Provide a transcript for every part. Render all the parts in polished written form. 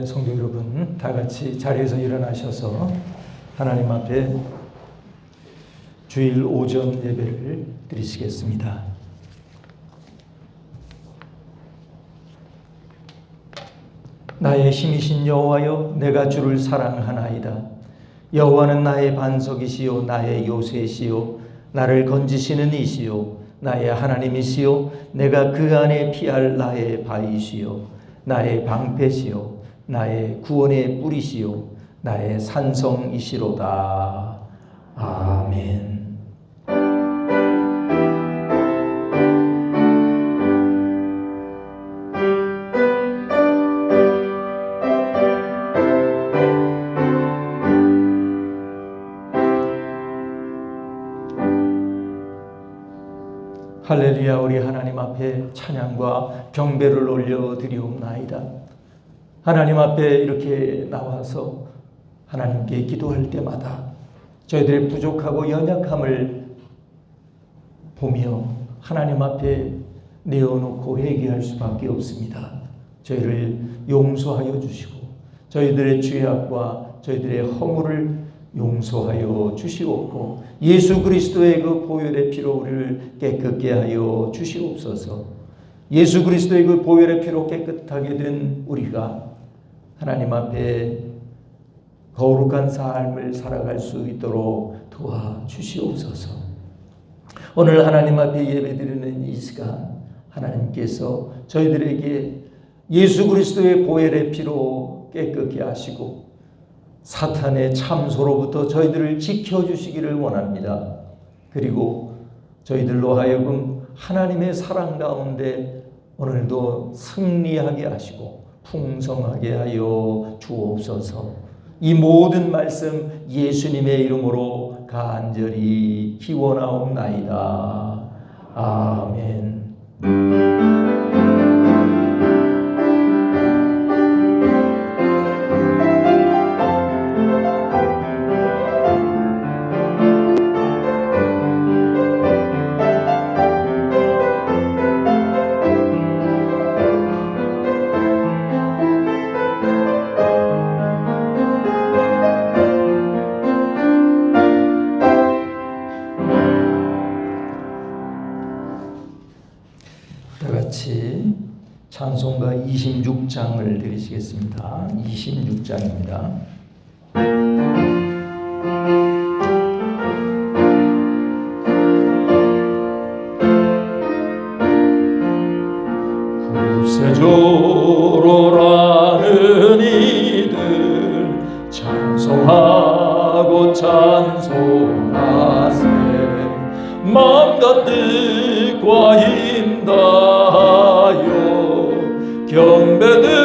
성도 여러분, 다 같이 자리에서 일어나셔서 하나님 앞에 주일 오전 예배를 드리시겠습니다. 나의 힘이신 여호와여, 내가 주를 사랑하나이다. 여호와는 나의 반석이시요 나의 요새시요 나를 건지시는 이시요 나의 하나님이시요 내가 그 안에 피할 나의 바위시요 나의 방패시요 나의 구원의 뿌리시요 나의 산성이시로다. 아멘. 할렐루야. 우리 하나님 앞에 찬양과 경배를 올려드리옵나이다. 하나님 앞에 이렇게 나와서 하나님께 기도할 때마다 저희들의 부족하고 연약함을 보며 하나님 앞에 내어놓고 회개할 수밖에 없습니다. 저희를 용서하여 주시고 저희들의 죄악과 저희들의 허물을 용서하여 주시옵고 예수 그리스도의 그 보혈의 피로 우리를 깨끗게 하여 주시옵소서. 예수 그리스도의 그 보혈의 피로 깨끗하게 된 우리가 하나님 앞에 거룩한 삶을 살아갈 수 있도록 도와주시옵소서. 오늘 하나님 앞에 예배드리는 이 시간 하나님께서 저희들에게 예수 그리스도의 보혈의 피로 깨끗게 하시고 사탄의 참소로부터 저희들을 지켜주시기를 원합니다. 그리고 저희들로 하여금 하나님의 사랑 가운데 오늘도 승리하게 하시고 풍성하게 하여 주옵소서. 이 모든 말씀 예수님의 이름으로 간절히 기원하옵나이다. 아멘. 찬송가 26장을 드리시겠습니다. 26장입니다. 구세주로라는 이들 찬송하고 찬송하세. 마음과 뜻과 힘 다하여 경배드리세.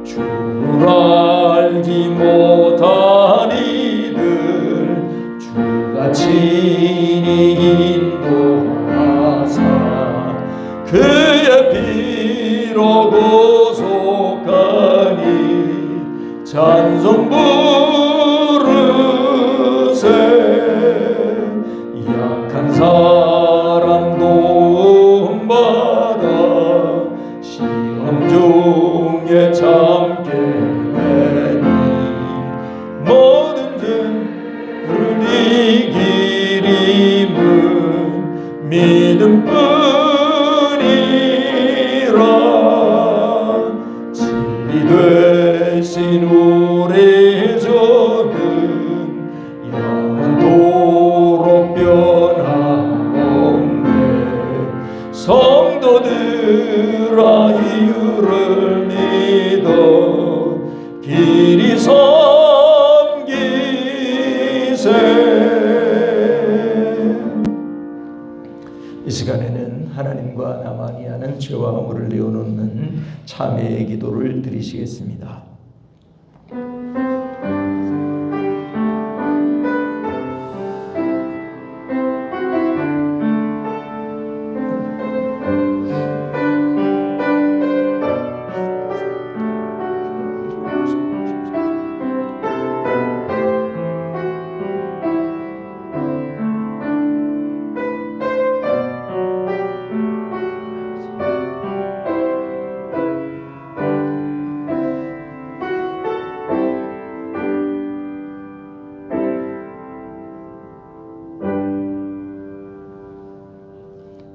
주를 알지 못한 이들 주가 친히 인도하사 그의 피로 구속하니 찬송 부르세. 약한 사람 도움받아 시험 중에 참게 되니 모든 이기림은 믿음뿐이라. 진리 되신 우리 주는 영원토록 변함없네. 성도들아 이유를 믿어 길이 섬기세. 이 시간에는 하나님과 나만이 하는 죄와 허물을 내어놓는 참회의 기도를 드리시겠습니다.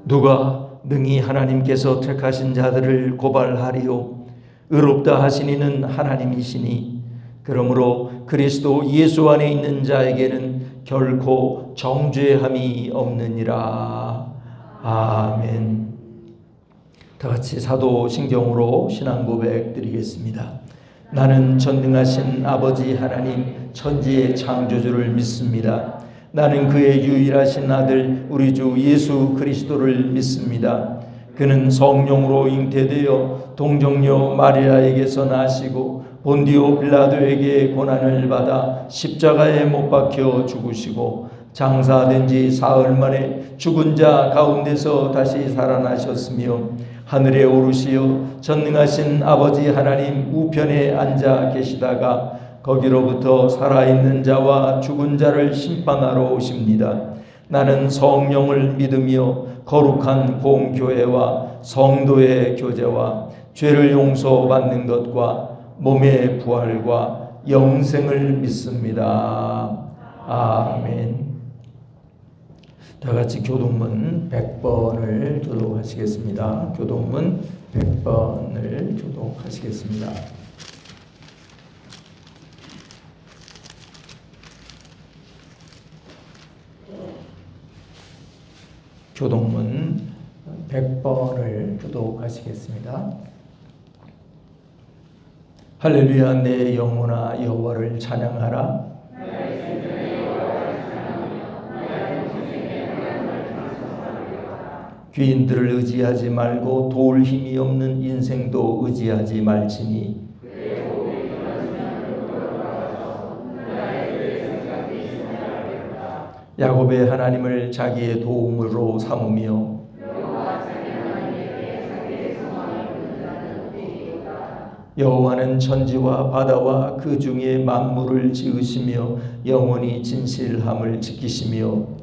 누가 능히 하나님께서 택하신 자들을 고발하리요? 의롭다 하신 이는 하나님이시니 그러므로 그리스도 예수 안에 있는 자에게는 결코 정죄함이 없느니라. 아멘. 다 같이 사도신경으로 신앙 고백 드리겠습니다. 나는 전능하신 아버지 하나님 천지의 창조주를 믿습니다. 나는 그의 유일하신 아들 우리 주 예수 그리스도를 믿습니다. 그는 성령으로 잉태되어 동정녀 마리아에게서 나시고 본디오 빌라도에게 고난을 받아 십자가에 못 박혀 죽으시고 장사된 지 사흘 만에 죽은 자 가운데서 다시 살아나셨으며 하늘에 오르시어 전능하신 아버지 하나님 우편에 앉아 계시다가 거기로부터 살아있는 자와 죽은 자를 심판하러 오십니다. 나는 성령을 믿으며 거룩한 공교회와 성도의 교제와 죄를 용서받는 것과 몸의 부활과 영생을 믿습니다. 아멘. 다 같이 교독문 100번을 교독하시겠습니다. 교독문 100번을 교독하시겠습니다. 교독문 100번을 교독하시겠습니다. 할렐루야. 내 영혼아 여호와를 찬양하라. 귀인들을 의지하지 말고 도울 힘이 없는 인생도 의지하지 말지니 야곱의 하나님을 자기의 도움으로 삼으며 여호와는 천지와 바다와 그 중에 만물을 지으시며 영원히 진실함을 지키시며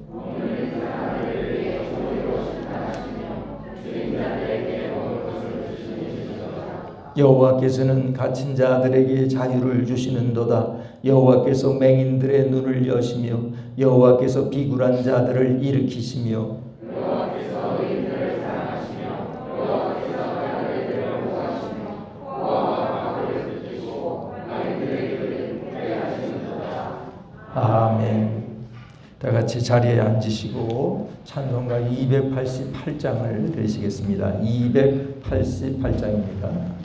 여호와께서는 갇힌 자들에게 자유를 주시는도다. 여호와께서 맹인들의 눈을 여시며 여호와께서 비굴한 자들을 일으키시며 여호와께서 의인들을 사랑하시며 여호와께서 가난해들을 보호하시며 여호와가 그를 지키시고 악인들의 길을 굽게 하시는도다. 아멘. 다 같이 자리에 앉으시고 찬송가 288장을 드리시겠습니다. 288장입니다.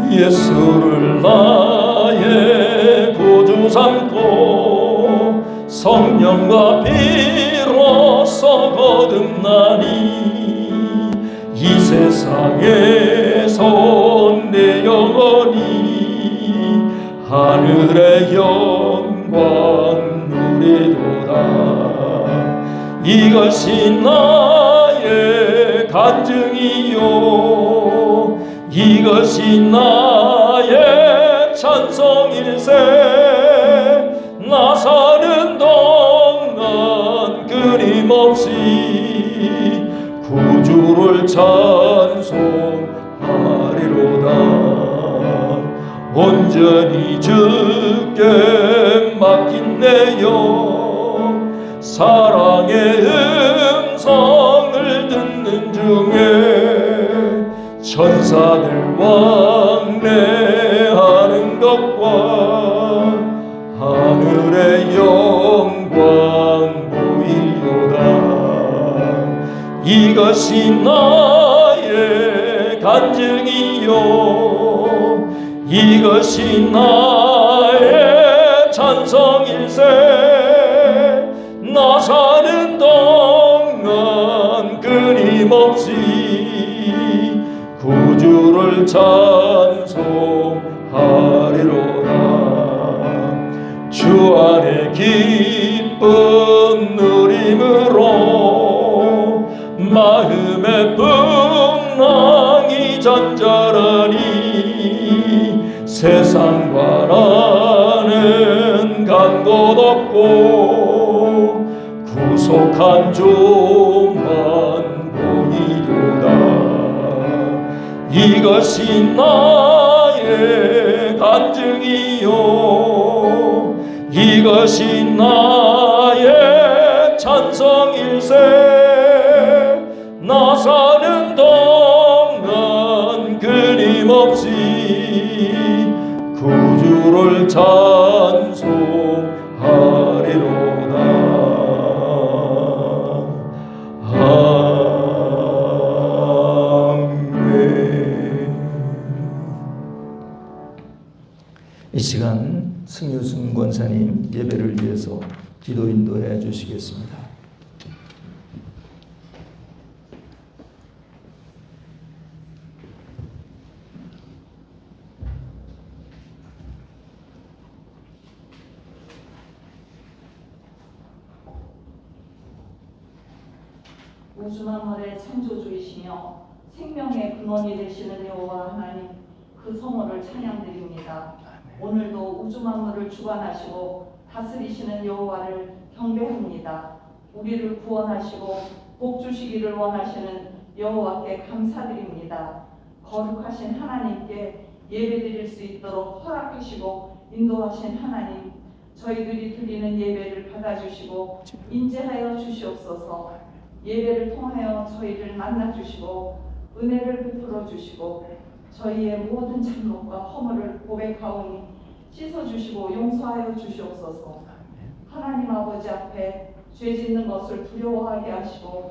예수를 나의 구주 삼고 성령과 비로소 거듭나니 이 세상에서 내 영혼이 하늘의 영광 누리도다. 이것이 나의 간증이요 이것이 나의 찬송일세. 나 사는 동안 끊임없이 구주를 찬송하리로다. 온전히 주께 맡긴 내 영 사랑의 음성을 듣는 중에 천사들 왕래하는 것과 하늘의 영광 보이도다. 이것이 나의 간증이요 이것이 나의 찬송일세. 나 사는 동안 끊임없이 구주를 찬송하리로다. 주 안에 기쁜 누림으로 마음의 풍랑이 잔잔하니 세상과 나는 구속한 종만 보이도다. 이것이 나의 간증이요 이것이 나의 찬송일세. 나 사는 동안 끊임없이 구주를 찬송하리로다. 이 시간 승유순 권사님 예배를 위해서 기도 인도해 주시겠습니다. 우주 만물의 창조주이시며 생명의 근원이 되시는 여호와 하나님, 그 성호를 찬양드립니다. 오늘도 우주 만물을 주관하시고 다스리시는 여호와를 경배합니다. 우리를 구원하시고 복 주시기를 원하시는 여호와께 감사드립니다. 거룩하신 하나님께 예배드릴 수 있도록 허락하시고 인도하신 하나님, 저희들이 드리는 예배를 받아주시고 인재하여 주시옵소서. 예배를 통하여 저희를 만나주시고 은혜를 베풀어 주시고 저희의 모든 잘못과 허물을 고백하오니 씻어주시고 용서하여 주시옵소서. 하나님 아버지 앞에 죄 짓는 것을 두려워하게 하시고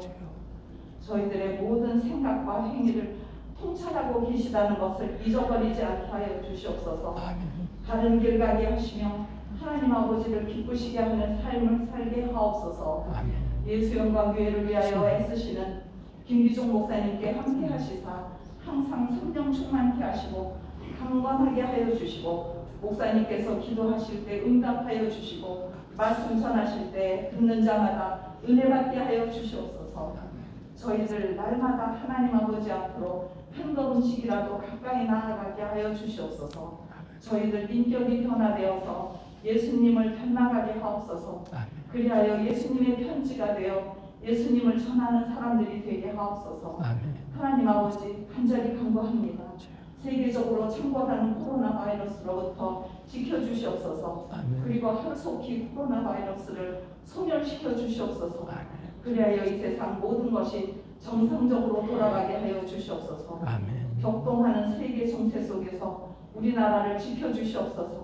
저희들의 모든 생각과 행위를 통찰하고 계시다는 것을 잊어버리지 않게 하여 주시옵소서. 바른 길 가게 하시며 하나님 아버지를 기쁘시게 하는 삶을 살게 하옵소서. 예수 영광교회를 위하여 애쓰시는 김기종 목사님께 함께 하시사 항상 성령 충만케 하시고 강건하게 하여 주시고, 목사님께서 기도하실 때 응답하여 주시고 말씀 전하실 때 듣는 자마다 은혜 받게 하여 주시옵소서. 저희들 날마다 하나님 아버지 앞으로 한 걸음씩이라도 가까이 나아가게 하여 주시옵소서. 저희들 인격이 변화되어서 예수님을 닮아가게 하옵소서. 그리하여 예수님의 편지가 되어 예수님을 전하는 사람들이 되게 하옵소서. 하나님 아버지, 간절히 간구합니다. 세계적으로 창궐하는 코로나 바이러스로부터 지켜주시옵소서. 그리고 하루속히 코로나 바이러스를 소멸시켜 주시옵소서. 그리하여 이 세상 모든 것이 정상적으로 돌아가게 하여 주시옵소서. 격동하는 세계 정세 속에서 우리나라를 지켜주시옵소서.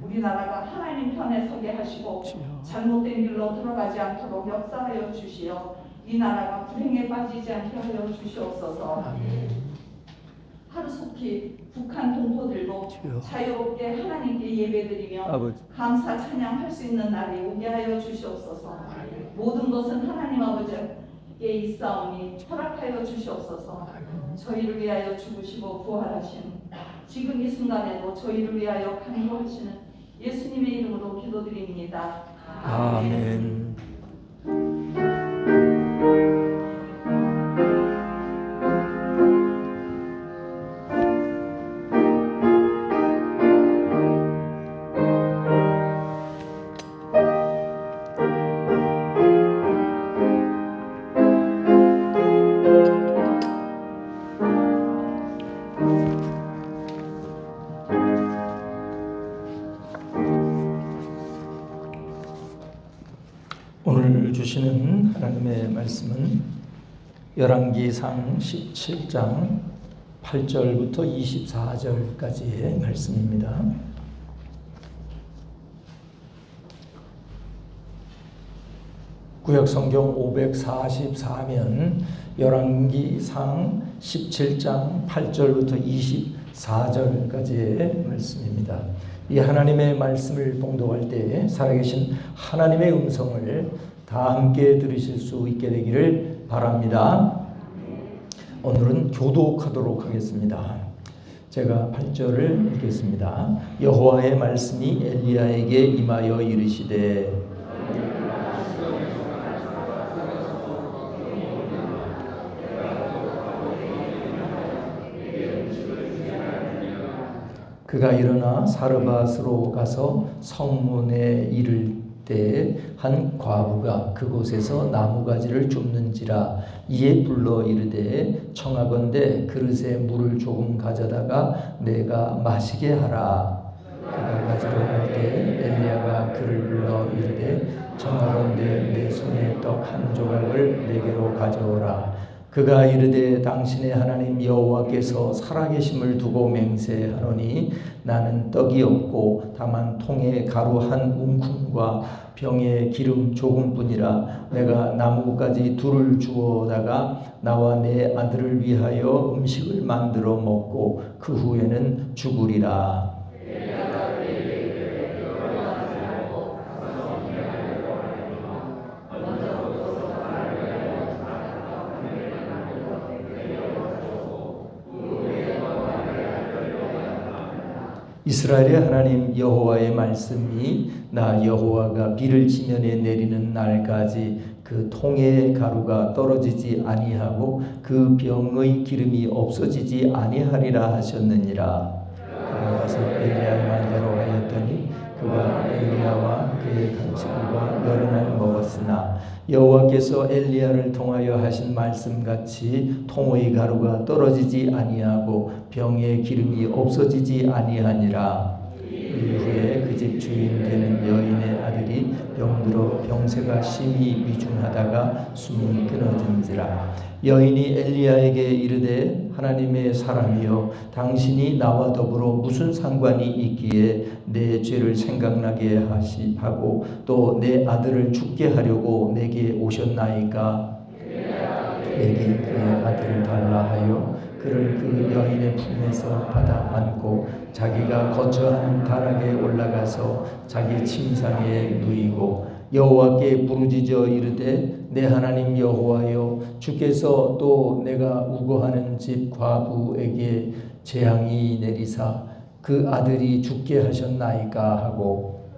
우리나라가 하나님 편에 서게 하시고 잘못된 길로 들어가지 않도록 역사하여 주시어 이 나라가 불행에 빠지지 않게 하여 주시옵소서. 하루속히 북한 동포들도 자유롭게 하나님께 예배드리며 감사 찬양할 수 있는 날이 오게 하여 주시옵소서. 모든 것은 하나님 아버지께 있사오니 허락하여 주시옵소서. 저희를 위하여 죽으시고 부활하신 지금 이 순간에도 저희를 위하여 간구하시는 예수님의 이름으로 기도드립니다. 아멘. 오늘 주시는 하나님의 말씀은 열왕기상 17장 8절부터 24절까지의 말씀입니다. 구약성경 544면 열왕기상 17장 8절부터 24절까지의 말씀입니다. 이 하나님의 말씀을 봉독할 때 살아계신 하나님의 음성을 다 함께 들으실 수 있게 되기를 바랍니다. 오늘은 교독하도록 하겠습니다. 제가 8절을 읽겠습니다. 여호와의 말씀이 엘리야에게 임하여 이르시되 그가 일어나 사르밧으로 가서 성문에 이를 때에 한 과부가 그곳에서 나무가지를 줍는지라. 이에 불러 이르되 청하건대 그릇에 물을 조금 가져다가 내가 마시게 하라. 그가 가지러 갈 때 엘리야가 그를 불러 이르되 청하건대 내 손에 떡 한 조각을 내게로 가져오라. 그가 이르되 당신의 하나님 여호와께서 살아계심을 두고 맹세하노니 나는 떡이 없고 다만 통에 가루 한 움큼과 병에 기름 조금뿐이라. 내가 나무가지 둘을 주워다가 나와 내 아들을 위하여 음식을 만들어 먹고 그 후에는 죽으리라. 이스라엘의 하나님 여호와의 말씀이 나 여호와가 비를 지면에 내리는 날까지 그 통의 가루가 떨어지지 아니하고 그 병의 기름이 없어지지 아니하리라 하셨느니라. 그가 가서 엘리야의 말대로 하였더니 그가 엘리야와 그의 간식과 여러 날 먹었으나 여호와께서 엘리야를 통하여 하신 말씀같이 통의 가루가 떨어지지 아니하고 병의 기름이 없어지지 아니하니라. 이후에 그 집 주인 되는 여인의 아들이 병들어 병세가 심히 위중하다가 숨이 끊어진지라. 여인이 엘리야에게 이르되 하나님의 사람이여 당신이 나와 더불어 무슨 상관이 있기에 내 죄를 생각나게 하고 또 내 아들을 죽게 하려고 내게 오셨나이까. 내게 그의 아들을 달라 하여 그를 그 여인의 품에서 받아 안고 자기가 거처하는 다락에 올라가서 자기 침상에 누이고 여호와께 부르짖어 이르되 내 하나님 여호와여 주께서 또 내가 우거하는 집 과부에게 재앙이 내리사 그 아들이 죽게 하셨나이까 하고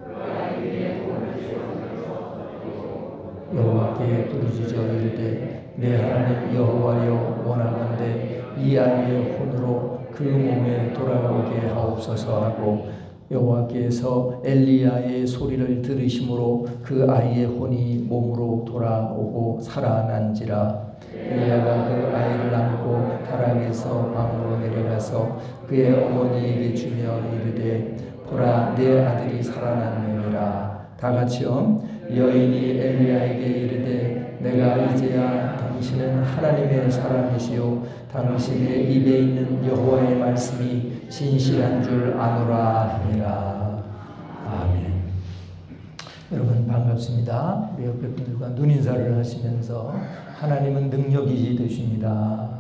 여호와께 부르짖어 이르되 내 하나님 여호와여 원하건대 이 아이의 혼으로 그 몸에 돌아오게 하옵소서 하고 여호와께서 엘리야의 소리를 들으심으로 그 아이의 혼이 몸으로 돌아오고 살아난지라. 엘리야가 그 아이를 안고 다락에서 방으로 내려가서 그의 어머니에게 주며 이르되 보라 내 아들이 살아났느니라. 다 같이요. 여인이 엘리야에게 이르되 내가 이제야 당신은 하나님의 사람이시요 당신의 입에 있는 여호와의 말씀이 진실한 줄 아노라 하니라. 아멘. 여러분 반갑습니다. 우리 옆에 분들과 눈인사를 하시면서 하나님은 능력이 되십니다.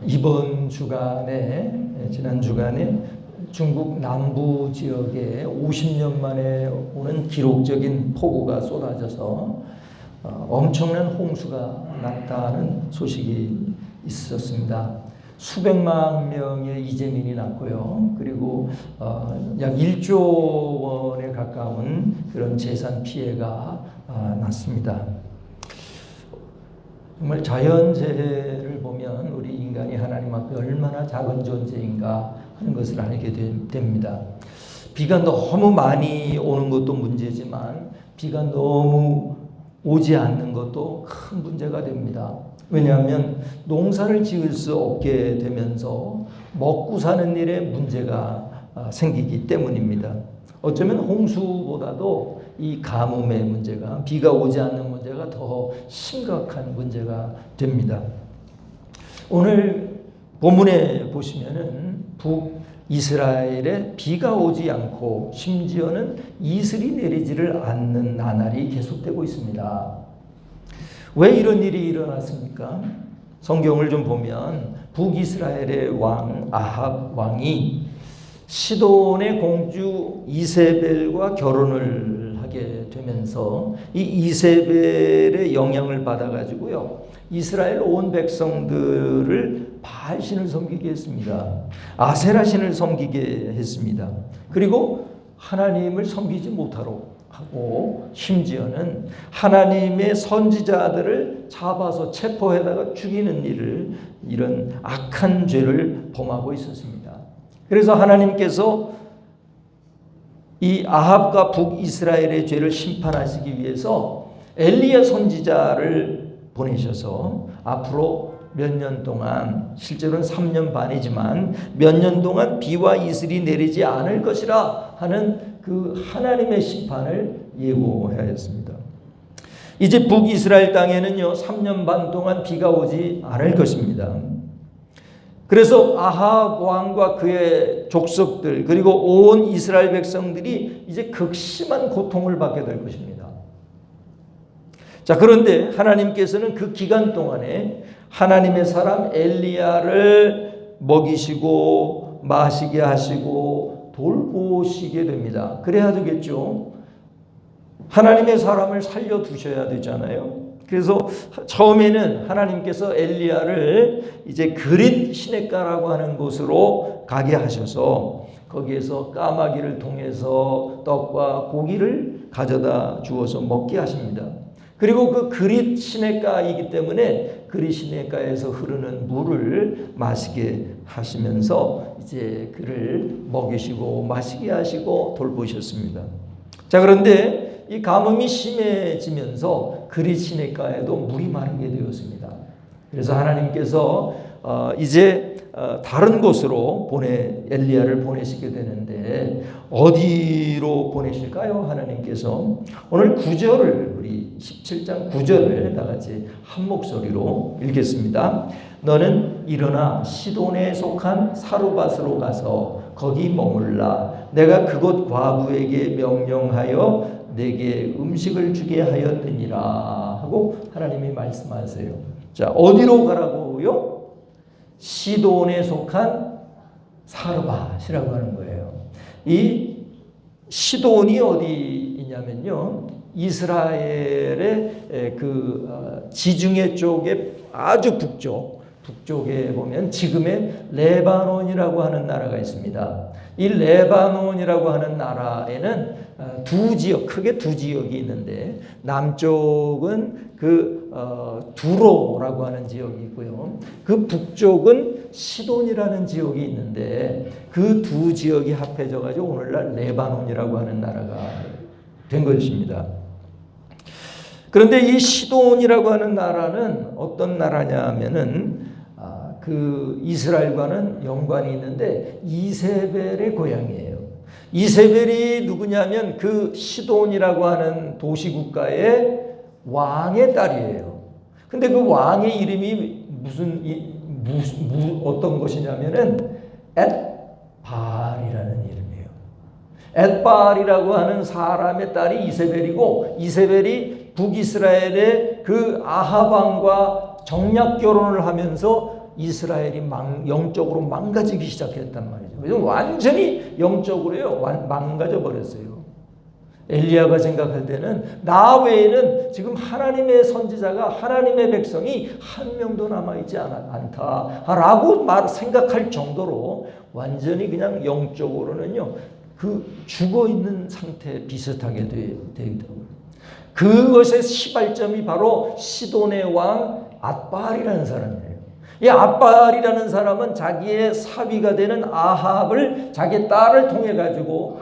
이번 주간에 지난 주간에 중국 남부 지역에 50년 만에 오는 기록적인 폭우가 쏟아져서 엄청난 홍수가 났다는 소식이 있었습니다. 수백만 명의 이재민이 났고요. 그리고 약 1조 원에 가까운 그런 재산 피해가 났습니다. 정말 자연재해를 보면 우리 인간이 하나님 앞에 얼마나 작은 존재인가 하는 것을 알게 됩니다. 비가 너무 많이 오는 것도 문제지만 비가 너무 오지 않는 것도 큰 문제가 됩니다. 왜냐하면 농사를 지을 수 없게 되면서 먹고 사는 일에 문제가 생기기 때문입니다. 어쩌면 홍수보다도 이 가뭄의 문제가, 비가 오지 않는 문제가 더 심각한 문제가 됩니다. 오늘 본문에 보시면은 북이스라엘에 비가 오지 않고 심지어는 이슬이 내리지를 않는 나날이 계속되고 있습니다. 왜 이런 일이 일어났습니까? 성경을 좀 보면 북이스라엘의 왕 아합 왕이 시돈의 공주 이세벨과 결혼을 하게 되면서 이 이세벨의 영향을 받아가지고요, 이스라엘 온 백성들을 바알신을 섬기게 했습니다. 아세라신을 섬기게 했습니다. 그리고 하나님을 섬기지 못하도록 하고 심지어는 하나님의 선지자들을 잡아서 체포해다가 죽이는 일을, 이런 악한 죄를 범하고 있었습니다. 그래서 하나님께서 이 아합과 북이스라엘의 죄를 심판하시기 위해서 엘리야 선지자를 보내셔서 앞으로 몇 년 동안, 실제로는 3년 반이지만 몇 년 동안 비와 이슬이 내리지 않을 것이라 하는 그 하나님의 심판을 예고하였습니다. 이제 북이스라엘 땅에는요 3년 반 동안 비가 오지 않을 것입니다. 그래서 아합 왕과 그의 족속들 그리고 온 이스라엘 백성들이 이제 극심한 고통을 받게 될 것입니다. 자, 그런데 하나님께서는 그 기간 동안에 하나님의 사람 엘리야를 먹이시고 마시게 하시고 돌보시게 됩니다. 그래야 되겠죠. 하나님의 사람을 살려두셔야 되잖아요. 그래서 처음에는 하나님께서 엘리야를 이제 그릿 시냇가라고 하는 곳으로 가게 하셔서 거기에서 까마귀를 통해서 떡과 고기를 가져다 주어서 먹게 하십니다. 그리고 그 그릿 시냇가이기 때문에 그릿 시냇가에서 흐르는 물을 마시게 하시면서 이제 그를 먹이시고 마시게 하시고 돌보셨습니다. 자, 그런데 이 가뭄이 심해지면서 그릿 시냇가에도 물이 마르게 되었습니다. 그래서 하나님께서 이제 다른 곳으로 엘리야를 보내시게 되는데 어디로 보내실까요? 하나님께서 오늘 9절을 우리 17장 9절을 다 같이 한 목소리로 읽겠습니다. 너는 일어나 시돈에 속한 사르밧으로 가서 거기 머물라. 내가 그곳 과부에게 명령하여 내게 음식을 주게 하였느니라 하고 하나님이 말씀하세요. 자, 어디로 가라고요? 시돈에 속한 사르밧이라고 하는 거예요. 이 시돈이 어디이냐면요, 이스라엘의 그 지중해 쪽에 아주 북쪽에 보면 지금의 레바논이라고 하는 나라가 있습니다. 이 레바논이라고 하는 나라에는 크게 두 지역이 있는데 남쪽은 그 두로라고 하는 지역이 있고요. 그 북쪽은 시돈이라는 지역이 있는데 그 두 지역이 합해져 가지고 오늘날 레바논이라고 하는 나라가 된 것입니다. 그런데 이 시돈이라고 하는 나라는 어떤 나라냐 하면은 그 이스라엘과는 연관이 있는데 이세벨의 고향이에요. 이세벨이 누구냐면 그 시돈이라고 하는 도시국가의 왕의 딸이에요. 근데 그 왕의 이름이 어떤 것이냐면은 엣발이라는 이름이에요. 엣발이라고 하는 사람의 딸이 이세벨이고, 이세벨이 북이스라엘의 그 아합 왕과 정략 결혼을 하면서 이스라엘이 영적으로 망가지기 시작했단 말이죠. 그래서 완전히 영적으로요 망가져 버렸어요. 엘리야가 생각할 때는 나 외에는 지금 하나님의 선지자가, 하나님의 백성이 한 명도 남아있지 않다라고 생각할 정도로 완전히 그냥 영적으로는요 그 죽어있는 상태 비슷하게 되더라고요. 그것의 시발점이 바로 시돈의 왕 앗발이라는 사람이에요. 이 앗발이라는 사람은 자기의 사위가 되는 아합을 자기 딸을 통해 가지고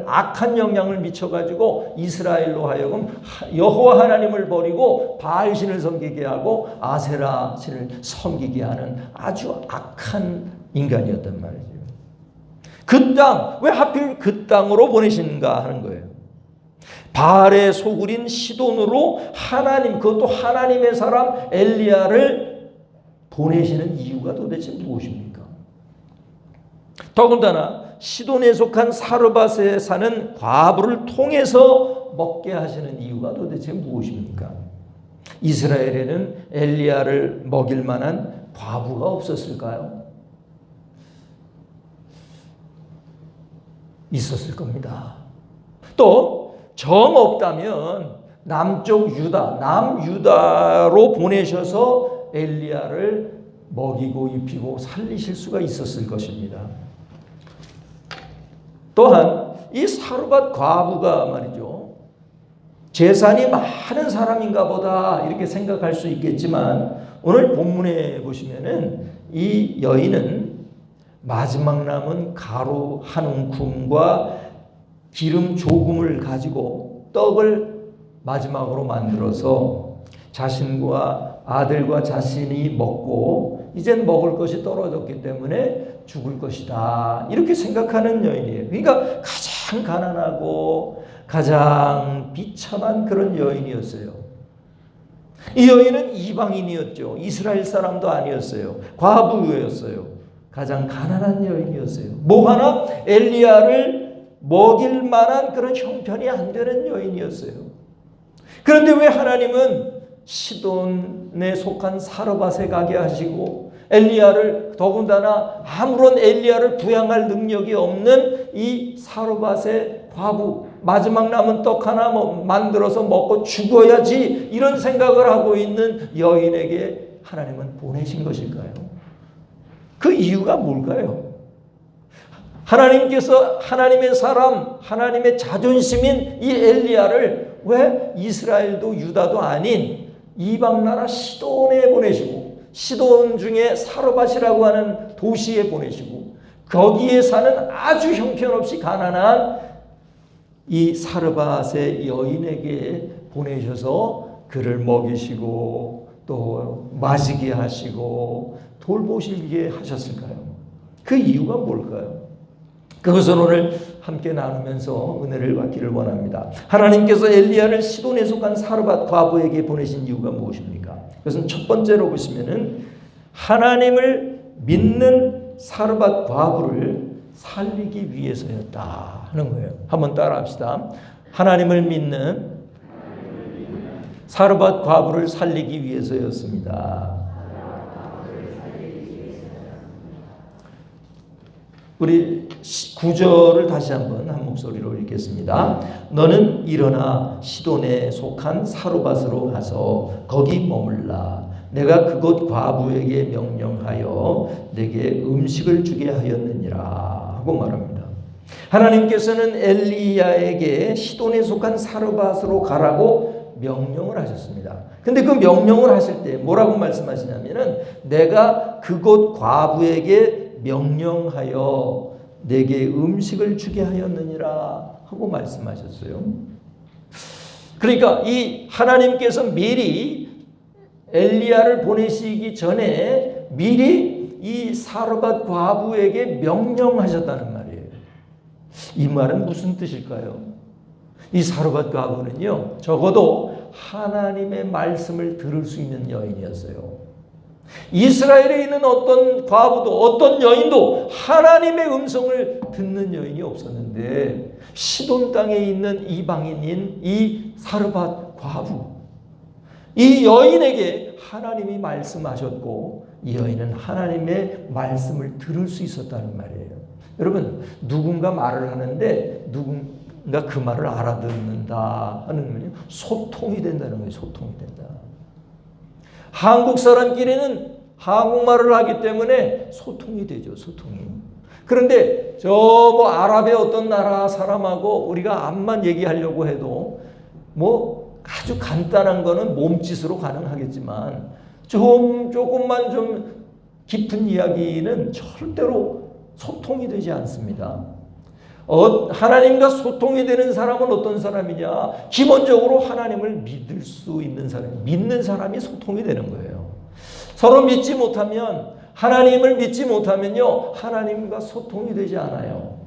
악한 영향을 미쳐 가지고 이스라엘로 하여금 여호와 하나님을 버리고 바알신을 섬기게 하고 아세라 신을 섬기게 하는 아주 악한 인간이었단 말이죠. 그 땅, 왜 하필 그 땅으로 보내시는가 하는 거예요. 바알의 소굴인 시돈으로 그것도 하나님의 사람 엘리야를 보내시는 이유가 도대체 무엇입니까? 더군다나 시돈에 속한 사르밧에 사는 과부를 통해서 먹게 하시는 이유가 도대체 무엇입니까? 이스라엘에는 엘리야를 먹일 만한 과부가 없었을까요? 있었을 겁니다. 또 정 없다면 남쪽 남유다로 보내셔서 엘리야를 먹이고 입히고 살리실 수가 있었을 것입니다. 또한 이 사르밧 과부가 말이죠, 재산이 많은 사람인가 보다 이렇게 생각할 수 있겠지만 오늘 본문에 보시면은 이 여인은 마지막 남은 가루 한 움큼과 기름 조금을 가지고 떡을 마지막으로 만들어서 자신과 아들과 자신이 먹고 이젠 먹을 것이 떨어졌기 때문에 죽을 것이다, 이렇게 생각하는 여인이에요. 그러니까 가장 가난하고 가장 비참한 그런 여인이었어요. 이 여인은 이방인이었죠. 이스라엘 사람도 아니었어요. 과부였어요. 가장 가난한 여인이었어요. 뭐 하나 엘리야를 먹일 만한 그런 형편이 안 되는 여인이었어요. 그런데 왜 하나님은 시돈에 속한 사르밧에 가게 하시고 엘리야를, 더군다나 아무런 엘리야를 부양할 능력이 없는 이 사르밧의 과부, 마지막 남은 떡 하나 만들어서 먹고 죽어야지, 이런 생각을 하고 있는 여인에게 하나님은 보내신 것일까요? 그 이유가 뭘까요? 하나님께서 하나님의 사람, 하나님의 자존심인 이 엘리야를 왜 이스라엘도 유다도 아닌 이방 나라 시돈에 보내시고, 시돈 중에 사르밧이라고 하는 도시에 보내시고, 거기에 사는 아주 형편없이 가난한 이 사르밧의 여인에게 보내셔서 그를 먹이시고 또 마시게 하시고 돌보시게 하셨을까요? 그 이유가 뭘까요? 그것은 오늘 함께 나누면서 은혜를 받기를 원합니다. 하나님께서 엘리야를 시돈에 속한 사르밧 과부에게 보내신 이유가 무엇입니까? 그것은 첫 번째로 보시면은 하나님을 믿는 사르밧 과부를 살리기 위해서였다 하는 거예요. 한번 따라합시다. 하나님을 믿는 사르밧 과부를 살리기 위해서였습니다. 우리 9절을 다시 한번 한 목소리로 읽겠습니다. 너는 일어나 시돈에 속한 사르밧으로 가서 거기 머물라. 내가 그곳 과부에게 명령하여 내게 음식을 주게 하였느니라 하고 말합니다. 하나님께서는 엘리야에게 시돈에 속한 사르밧으로 가라고 명령을 하셨습니다. 근데 그 명령을 하실 때 뭐라고 말씀하시냐면은 내가 그곳 과부에게 명령하여 내게 음식을 주게 하였느니라 하고 말씀하셨어요. 그러니까 이 하나님께서 미리 엘리야를 보내시기 전에 미리 이 사르밧 과부에게 명령하셨다는 말이에요. 이 말은 무슨 뜻일까요? 이 사르밧 과부는요, 적어도 하나님의 말씀을 들을 수 있는 여인이었어요. 이스라엘에 있는 어떤 과부도 어떤 여인도 하나님의 음성을 듣는 여인이 없었는데 시돈 땅에 있는 이방인인 이 사르밧 과부, 이 여인에게 하나님이 말씀하셨고 이 여인은 하나님의 말씀을 들을 수 있었다는 말이에요. 여러분, 누군가 말을 하는데 누군가 그 말을 알아듣는다 하는 말이요, 소통이 된다는 거예요. 소통이 된다. 한국 사람끼리는 한국말을 하기 때문에 소통이 되죠. 소통이. 그런데 저 뭐 아랍의 어떤 나라 사람하고 우리가 암만 얘기하려고 해도 뭐 아주 간단한 거는 몸짓으로 가능하겠지만 조금만 좀 깊은 이야기는 절대로 소통이 되지 않습니다. 하나님과 소통이 되는 사람은 어떤 사람이냐? 기본적으로 하나님을 믿을 수 있는 사람, 믿는 사람이 소통이 되는 거예요. 서로 믿지 못하면, 하나님을 믿지 못하면요, 하나님과 소통이 되지 않아요.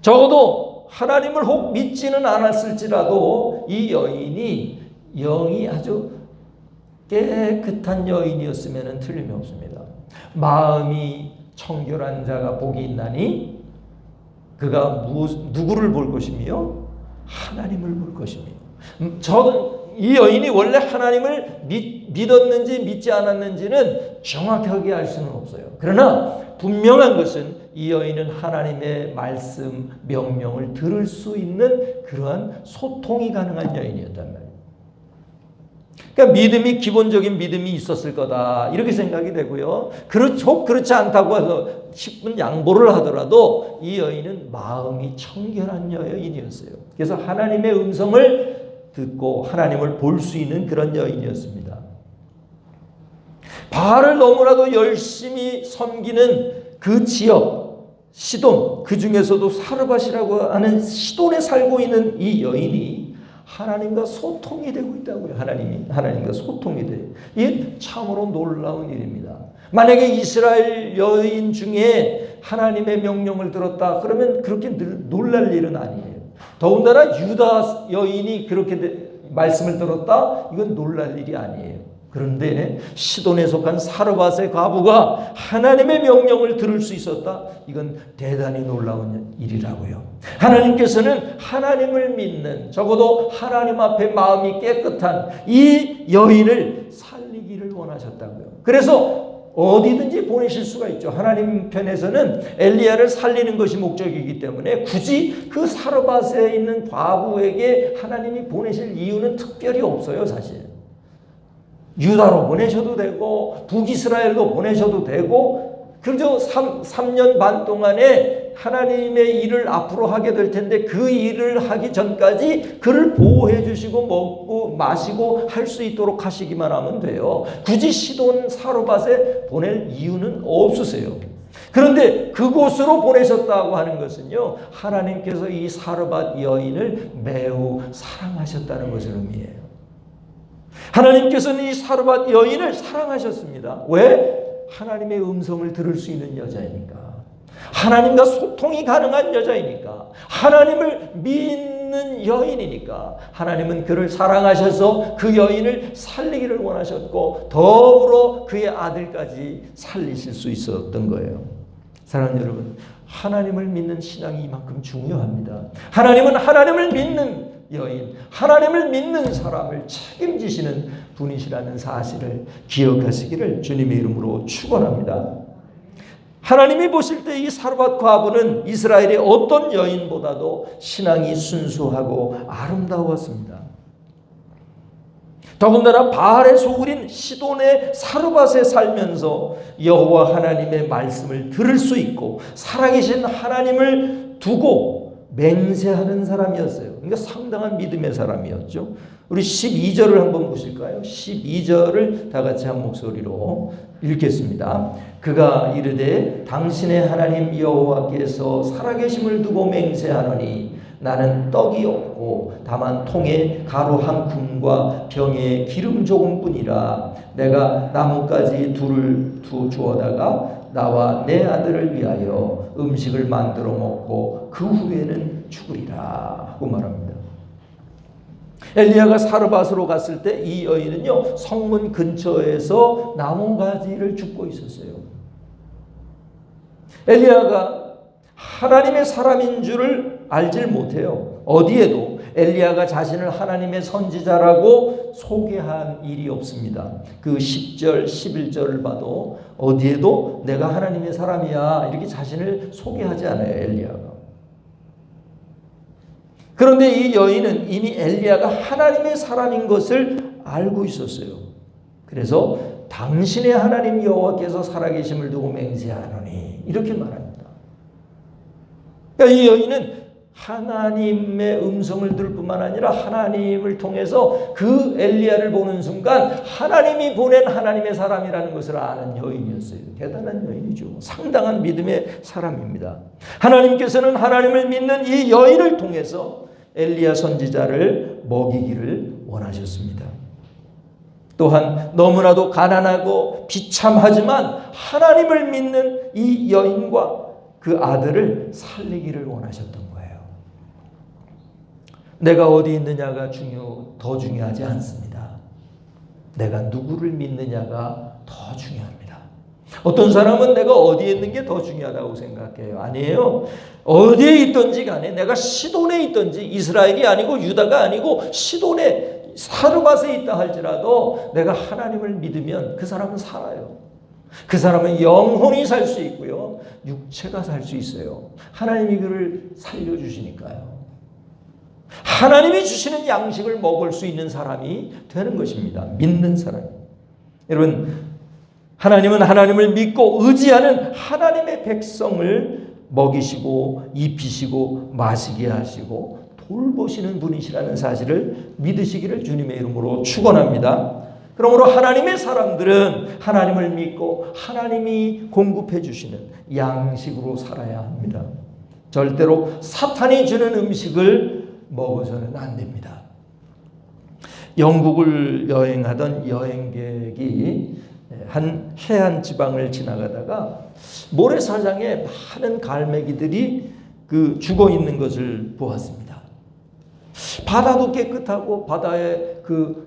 적어도 하나님을 혹 믿지는 않았을지라도 이 여인이 영이 아주 깨끗한 여인이었으면 틀림이 없습니다. 마음이 청결한 자가 복이 있나니 그가 누구를 볼 것이며 하나님을 볼 것이며. 저는 이 여인이 원래 하나님을 믿었는지 믿지 않았는지는 정확하게 알 수는 없어요. 그러나 분명한 것은 이 여인은 하나님의 말씀, 명령을 들을 수 있는 그러한 소통이 가능한 여인이었단 말이에요. 그러니까 믿음이, 기본적인 믿음이 있었을 거다 이렇게 생각이 되고요. 그렇지 않다고 해서 10분 양보를 하더라도 이 여인은 마음이 청결한 여인이었어요. 그래서 하나님의 음성을 듣고 하나님을 볼 수 있는 그런 여인이었습니다. 바알을 너무나도 열심히 섬기는 그 지역, 시돈, 그 중에서도 사르밧이라고 하는 시돈에 살고 있는 이 여인이 하나님과 소통이 되고 있다고요. 하나님과 소통이 돼. 이게 참으로 놀라운 일입니다. 만약에 이스라엘 여인 중에 하나님의 명령을 들었다 그러면 그렇게 놀랄 일은 아니에요. 더군다나 유다 여인이 그렇게 말씀을 들었다, 이건 놀랄 일이 아니에요. 그런데 시돈에 속한 사르밧의 과부가 하나님의 명령을 들을 수 있었다, 이건 대단히 놀라운 일이라고요. 하나님께서는 하나님을 믿는, 적어도 하나님 앞에 마음이 깨끗한 이 여인을 살리기를 원하셨다고요. 그래서 어디든지 보내실 수가 있죠. 하나님 편에서는 엘리야를 살리는 것이 목적이기 때문에 굳이 그 사르밧에 있는 과부에게 하나님이 보내실 이유는 특별히 없어요. 사실 유다로 보내셔도 되고 북이스라엘로 보내셔도 되고, 그저 3년 반 동안에 하나님의 일을 앞으로 하게 될 텐데 그 일을 하기 전까지 그를 보호해 주시고 먹고 마시고 할 수 있도록 하시기만 하면 돼요. 굳이 시돈 사르밧에 보낼 이유는 없으세요. 그런데 그곳으로 보내셨다고 하는 것은요, 하나님께서 이 사르밧 여인을 매우 사랑하셨다는 것을 의미해요. 하나님께서는 이 사르밧 여인을 사랑하셨습니다. 왜? 하나님의 음성을 들을 수 있는 여자이니까, 하나님과 소통이 가능한 여자이니까, 하나님을 믿는 여인이니까 하나님은 그를 사랑하셔서 그 여인을 살리기를 원하셨고 더불어 그의 아들까지 살리실 수 있었던 거예요. 사랑하는 여러분, 하나님을 믿는 신앙이 이만큼 중요합니다. 하나님은 하나님을 믿는 여인, 하나님을 믿는 사람을 책임지시는 분이시라는 사실을 기억하시기를 주님의 이름으로 축원합니다. 하나님이 보실 때 이 사르밧 과부는 이스라엘의 어떤 여인보다도 신앙이 순수하고 아름다웠습니다. 더군다나 바알의 소굴인 시돈의 사르밧에 살면서 여호와 하나님의 말씀을 들을 수 있고 살아계신 하나님을 두고 맹세하는 사람이었어요. 그러니까 상당한 믿음의 사람이었죠. 우리 12절을 한번 보실까요? 12절을 다 같이 한 목소리로 읽겠습니다. 그가 이르되 당신의 하나님 여호와께서 살아계심을 두고 맹세하노니 나는 떡이 없고 다만 통에 가루 한 줌과 병에 기름 조금뿐이라. 내가 나뭇가지 둘을 주어다가 나와 내 아들을 위하여 음식을 만들어 먹고 그 후에는 죽으리라 하고 말합니다. 엘리야가 사르밧으로 갔을 때 이 여인은요, 성문 근처에서 나뭇가지를 줍고 있었어요. 엘리야가 하나님의 사람인 줄을 알질 못해요. 어디에도 엘리야가 자신을 하나님의 선지자라고 소개한 일이 없습니다. 그 10절, 11절을 봐도 어디에도 내가 하나님의 사람이야 이렇게 자신을 소개하지 않아요, 엘리야가. 그런데 이 여인은 이미 엘리야가 하나님의 사람인 것을 알고 있었어요. 그래서 당신의 하나님 여호와께서 살아계심을 두고 맹세하노니 이렇게 말합니다. 그러니까 이 여인은 하나님의 음성을 들을 뿐만 아니라 하나님을 통해서 그 엘리야를 보는 순간 하나님이 보낸 하나님의 사람이라는 것을 아는 여인이었어요. 대단한 여인이죠. 상당한 믿음의 사람입니다. 하나님께서는 하나님을 믿는 이 여인을 통해서 엘리야 선지자를 먹이기를 원하셨습니다. 또한 너무나도 가난하고 비참하지만 하나님을 믿는 이 여인과 그 아들을 살리기를 원하셨던 거예요. 내가 어디 있느냐가 더 중요하지 않습니다. 내가 누구를 믿느냐가 더 중요합니다. 어떤 사람은 내가 어디에 있는 게 더 중요하다고 생각해요. 아니에요. 어디에 있든지 간에, 내가 시돈에 있든지, 이스라엘이 아니고 유다가 아니고 시돈에 사르밧에 있다 할지라도 내가 하나님을 믿으면 그 사람은 살아요. 그 사람은 영혼이 살 수 있고요, 육체가 살 수 있어요. 하나님이 그를 살려주시니까요. 하나님이 주시는 양식을 먹을 수 있는 사람이 되는 것입니다. 믿는 사람. 여러분, 하나님은 하나님을 믿고 의지하는 하나님의 백성을 먹이시고 입히시고 마시게 하시고 돌보시는 분이시라는 사실을 믿으시기를 주님의 이름으로 축원합니다. 그러므로 하나님의 사람들은 하나님을 믿고 하나님이 공급해 주시는 양식으로 살아야 합니다. 절대로 사탄이 주는 음식을 먹어서는 안 됩니다. 영국을 여행하던 여행객이 한 해안 지방을 지나가다가 모래사장에 많은 갈매기들이 죽어 있는 것을 보았습니다. 바다도 깨끗하고 바다에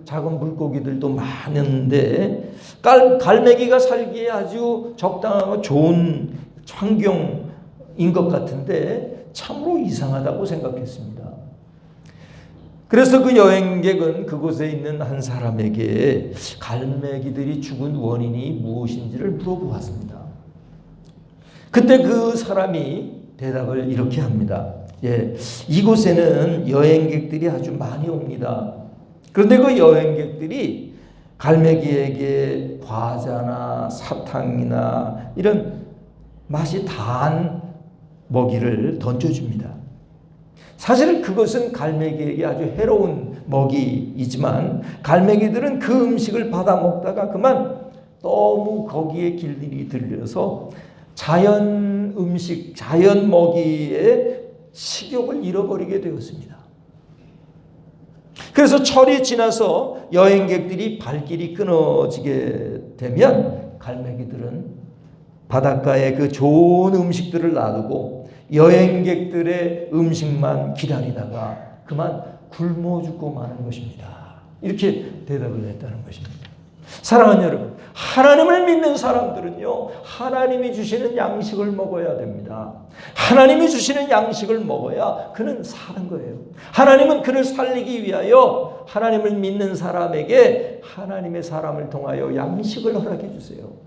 작은 물고기들도 많은데 갈매기가 살기에 아주 적당하고 좋은 환경인 것 같은데 참으로 이상하다고 생각했습니다. 그래서 그 여행객은 그곳에 있는 한 사람에게 갈매기들이 죽은 원인이 무엇인지를 물어보았습니다. 그때 그 사람이 대답을 이렇게 합니다. 이곳에는 여행객들이 아주 많이 옵니다. 그런데 그 여행객들이 갈매기에게 과자나 사탕이나 이런 맛이 단 먹이를 던져줍니다. 사실은 그것은 갈매기에게 아주 해로운 먹이이지만 갈매기들은 그 음식을 받아 먹다가 그만 너무 거기에 길들이 들려서 자연 음식, 자연 먹이에 식욕을 잃어버리게 되었습니다. 그래서 철이 지나서 여행객들이 발길이 끊어지게 되면 갈매기들은 바닷가에 그 좋은 음식들을 놔두고 여행객들의 음식만 기다리다가 그만 굶어 죽고 마는 것입니다. 이렇게 대답을 했다는 것입니다. 사랑하는 여러분, 하나님을 믿는 사람들은요, 하나님이 주시는 양식을 먹어야 됩니다. 하나님이 주시는 양식을 먹어야 그는 사는 거예요. 하나님은 그를 살리기 위하여 하나님을 믿는 사람에게 하나님의 사람을 통하여 양식을 허락해 주세요.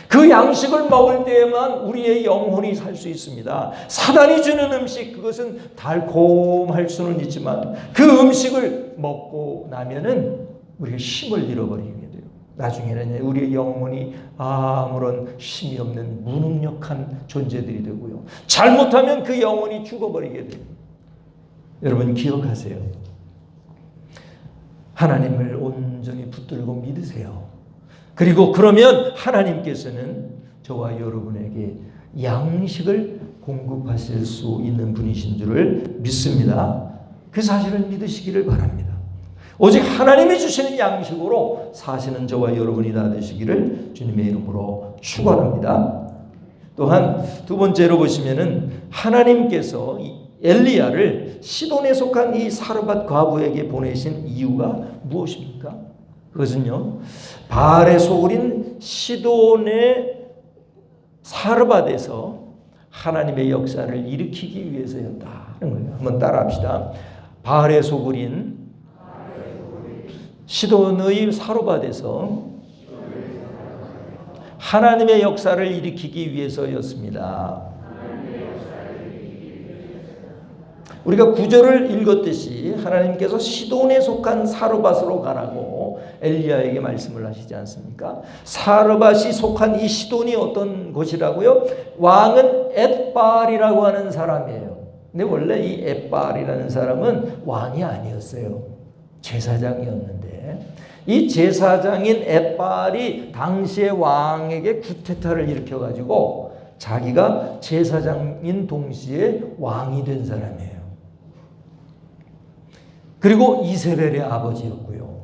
그 양식을 먹을 때에만 우리의 영혼이 살 수 있습니다. 사단이 주는 음식, 그것은 달콤할 수는 있지만 그 음식을 먹고 나면은 우리가 힘을 잃어버리게 돼요. 나중에는 우리의 영혼이 아무런 힘이 없는 무능력한 존재들이 되고요. 잘못하면 그 영혼이 죽어버리게 돼요. 여러분 기억하세요. 하나님을 온전히 붙들고 믿으세요. 그리고 그러면 하나님께서는 저와 여러분에게 양식을 공급하실 수 있는 분이신 줄을 믿습니다. 그 사실을 믿으시기를 바랍니다. 오직 하나님이 주시는 양식으로 사시는 저와 여러분이 다 되시기를 주님의 이름으로 축원합니다. 또한 두 번째로 보시면은 하나님께서 엘리야를 시돈에 속한 이 사르밧 과부에게 보내신 이유가 무엇입니까? 그것은요, 바알의 소굴인 시돈의 사르밧에서 하나님의 역사를 일으키기 위해서였다는 거예요. 한번 따라합시다. 바알의 소굴인 시돈의 사르밧에서 하나님의 역사를 일으키기 위해서였습니다. 우리가 구절을 읽었듯이 하나님께서 시돈에 속한 사르밧으로 가라고 엘리야에게 말씀을 하시지 않습니까? 사르밧이 속한 이 시돈이 어떤 곳이라고요? 왕은 엣바알이라고 하는 사람이에요. 근데 원래 이 엣바알이라는 사람은 왕이 아니었어요. 제사장이었는데 이 제사장인 엣바알이 당시의 왕에게 쿠데타를 일으켜가지고 자기가 제사장인 동시에 왕이 된 사람이에요. 그리고 이세벨의 아버지였고요.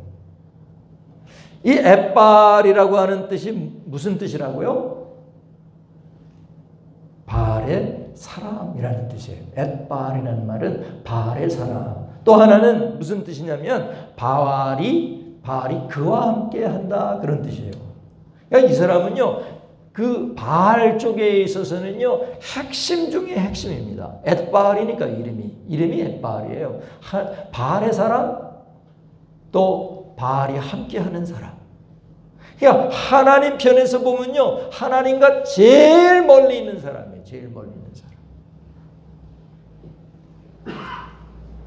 이 엣바알이라고 하는 뜻이 무슨 뜻이라고요? 바알의 사람이라는 뜻이에요. 엣바알이라는 말은 바알의 사람. 또 하나는 무슨 뜻이냐면 바알이 그와 함께 한다, 그런 뜻이에요. 그러니까 이 사람은요, 그 바알 쪽에 있어서는요, 핵심 중에 핵심입니다. 엣바알이니까 이름이 엣바알이에요. 바알의 사람, 또 바알이 함께하는 사람. 그러니까 하나님 편에서 보면요, 하나님과 제일 멀리 있는 사람이에요. 제일 멀리 있는 사람.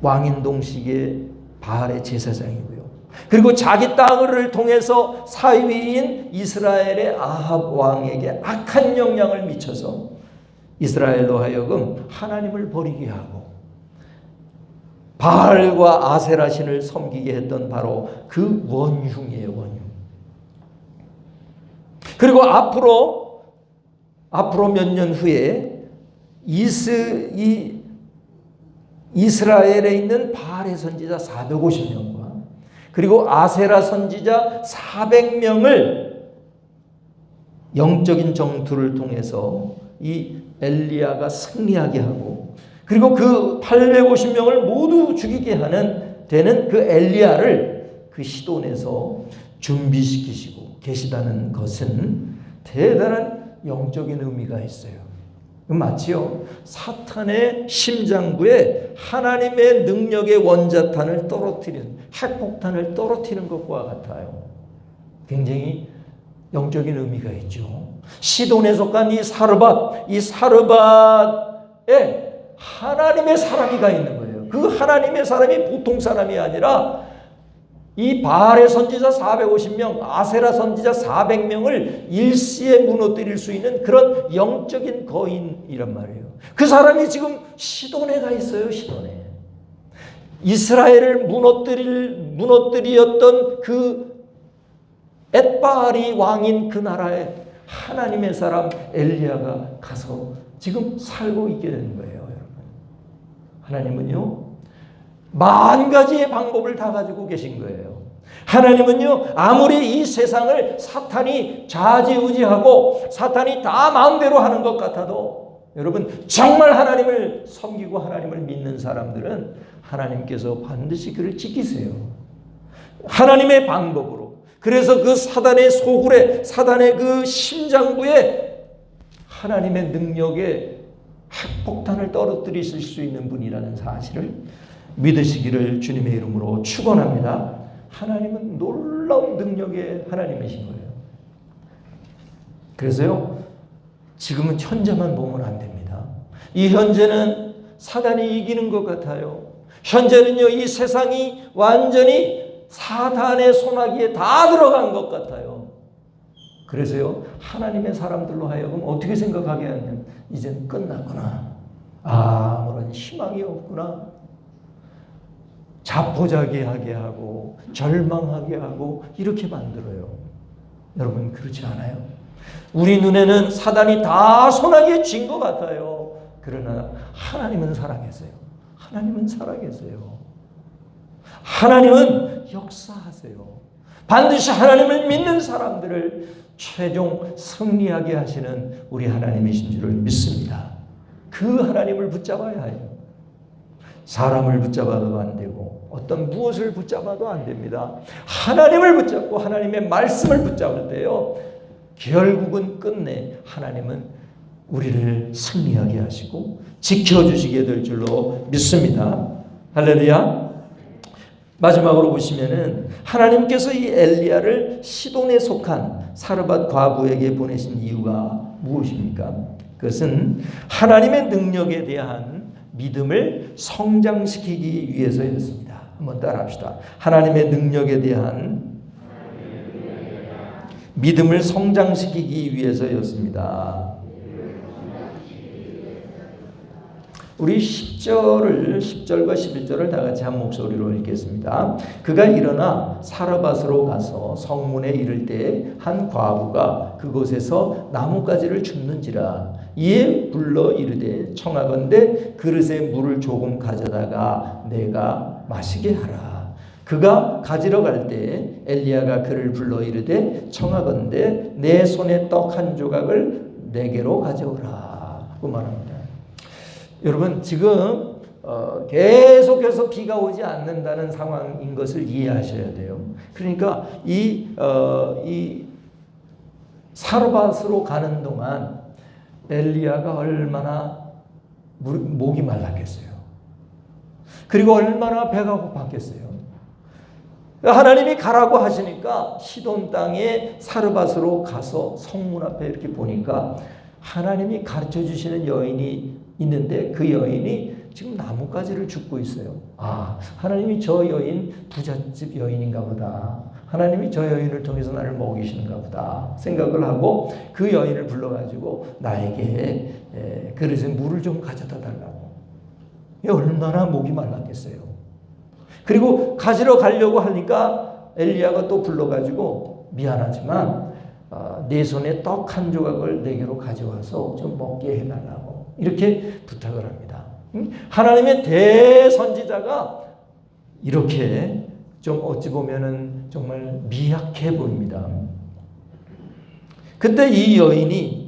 왕인 동식의 바알의 제사장이고요. 그리고 자기 땅을 통해서 사위인 이스라엘의 아합 왕에게 악한 영향을 미쳐서 이스라엘로 하여금 하나님을 버리게 하고 바알과 아세라 신을 섬기게 했던 바로 그 원흉이에요. 원흉. 그리고 앞으로 몇 년 후에 이스라엘에 있는 바알의 선지자 450명과 그리고 아세라 선지자 400명을 영적인 정투를 통해서 이 엘리야가 승리하게 하고 그리고 그 850명을 모두 죽이게 되는 그 엘리야를 그 시돈에서 준비시키시고 계시다는 것은 대단한 영적인 의미가 있어요. 마치요 사탄의 심장부에 하나님의 능력의 원자탄을 떨어뜨리는 핵폭탄을 떨어뜨리는 것과 같아요. 굉장히 영적인 의미가 있죠. 시돈에 속한 이 사르밧에 하나님의 사람이 가 있는 거예요. 그 하나님의 사람이 보통 사람이 아니라 이 바알의 선지자 450명, 아세라 선지자 400명을 일시에 무너뜨릴 수 있는 그런 영적인 거인이란 말이에요. 그 사람이 지금 시돈에 가 있어요. 시돈에. 이스라엘을 무너뜨렸던 그 엣바알이 왕인 그 나라에 하나님의 사람 엘리야가 가서 지금 살고 있게 되는 거예요. 여러분. 하나님은요 만 가지의 방법을 다 가지고 계신 거예요. 하나님은요 아무리 이 세상을 사탄이 좌지우지하고 사탄이 다 마음대로 하는 것 같아도 여러분 정말 하나님을 섬기고 하나님을 믿는 사람들은 하나님께서 반드시 그를 지키세요. 하나님의 방법으로. 그래서 그 사단의 소굴에 사단의 그 심장부에 하나님의 능력에 핵폭탄을 떨어뜨리실 수 있는 분이라는 사실을 믿으시기를 주님의 이름으로 축원합니다. 하나님은 놀라운 능력의 하나님이신 거예요. 그래서요 지금은 현재만 보면 안 됩니다. 이 현재는 사단이 이기는 것 같아요. 현재는요 이 세상이 완전히 사단의 손아귀에 다 들어간 것 같아요. 그래서요 하나님의 사람들로 하여금 어떻게 생각하게 하면 이젠 끝났구나, 아무런 희망이 없구나, 자포자기하게 하고 절망하게 하고 이렇게 만들어요. 여러분 그렇지 않아요? 우리 눈에는 사단이 다 손아귀에 쥔 것 같아요. 그러나 하나님은 살아계세요. 하나님은 살아계세요. 하나님은 역사하세요. 반드시 하나님을 믿는 사람들을 최종 승리하게 하시는 우리 하나님이신 줄을 믿습니다. 그 하나님을 붙잡아야 해요. 사람을 붙잡아도 안 되고 어떤 무엇을 붙잡아도 안 됩니다. 하나님을 붙잡고 하나님의 말씀을 붙잡을 때요 결국은 끝내 하나님은 우리를 승리하게 하시고 지켜주시게 될 줄로 믿습니다. 할렐루야. 마지막으로 보시면은 하나님께서 이 엘리야를 시돈에 속한 사르밧 과부에게 보내신 이유가 무엇입니까? 그것은 하나님의 능력에 대한 믿음을 성장시키기 위해서였습니다. 한번 따라합시다. 하나님의 능력에 대한 믿음을 성장시키기 위해서였습니다. 우리 10절과 11절을 다 같이 한 목소리로 읽겠습니다. 그가 일어나 사르밧으로 가서 성문에 이를 때 한 과부가 그곳에서 나뭇가지를 줍는지라. 이에 불러 이르되 청하건대 그릇에 물을 조금 가져다가 내가 마시게 하라. 그가 가지러 갈 때 엘리야가 그를 불러 이르되 청하건대 내 손에 떡 한 조각을 내게로 가져오라 하고 말합니다. 여러분 지금 계속해서 비가 오지 않는다는 상황인 것을 이해하셔야 돼요. 그러니까 이 사르밧으로 가는 동안 엘리야가 얼마나 목이 말랐겠어요. 그리고 얼마나 배가 고팠겠어요. 하나님이 가라고 하시니까 시돈 땅에 사르밧으로 가서 성문 앞에 이렇게 보니까 하나님이 가르쳐 주시는 여인이 있는데 그 여인이 지금 나뭇가지를 줍고 있어요. 아, 하나님이 저 여인 부잣집 여인인가 보다. 하나님이 저 여인을 통해서 나를 먹이시는가 보다 생각을 하고 그 여인을 불러가지고 나에게 그릇에 물을 좀 가져다 달라고. 얼마나 목이 말랐겠어요. 그리고 가지러 가려고 하니까 엘리야가 또 불러가지고 미안하지만 내 손에 떡 한 조각을 내게로 가져와서 좀 먹게 해달라고 이렇게 부탁을 합니다. 하나님의 대선지자가 이렇게 좀 어찌 보면은 정말 미약해 보입니다. 그때 이 여인이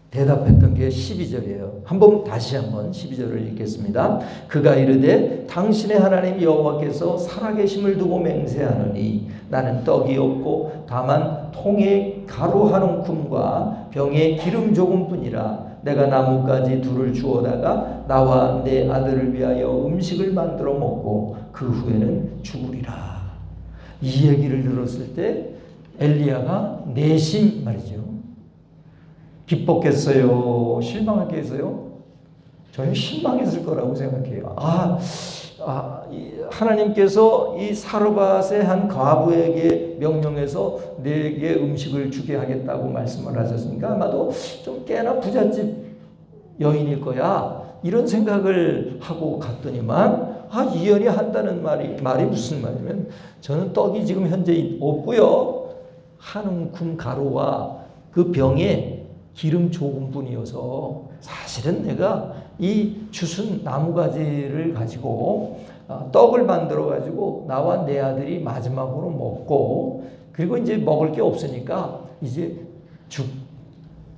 대답했던 게 12절이에요. 다시 한번 12절을 읽겠습니다. 그가 이르되 당신의 하나님 여호와께서 살아계심을 두고 맹세하노니 나는 떡이 없고 다만 통에 가루 한 움큼과 병에 기름 조금뿐이라. 내가 나뭇가지 둘을 주워다가 나와 내 아들을 위하여 음식을 만들어 먹고 그 후에는 죽으리라. 이 얘기를 들었을 때 엘리야가 내심 말이죠. 기뻤겠어요? 실망했겠어요? 저는 실망했을 거라고 생각해요. 하나님께서 이 사르밧의 한 과부에게 명령해서 내게 음식을 주게 하겠다고 말씀을 하셨으니까 아마도 좀 꽤나 부잣집 여인일 거야. 이런 생각을 하고 갔더니만 이 여인이 한다는 말이 무슨 말이냐면 저는 떡이 지금 현재 없고요. 한 움큼 가루와 그 병에 기름 조금뿐이어서 사실은 내가 이 주순 나무가지를 가지고 떡을 만들어 가지고 나와 내 아들이 마지막으로 먹고 그리고 이제 먹을 게 없으니까 이제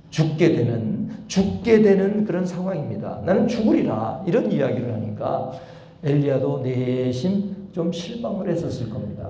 죽게 되는 그런 상황입니다. 나는 죽으리라 이런 이야기를 하니까 엘리야도 내심 좀 실망을 했었을 겁니다.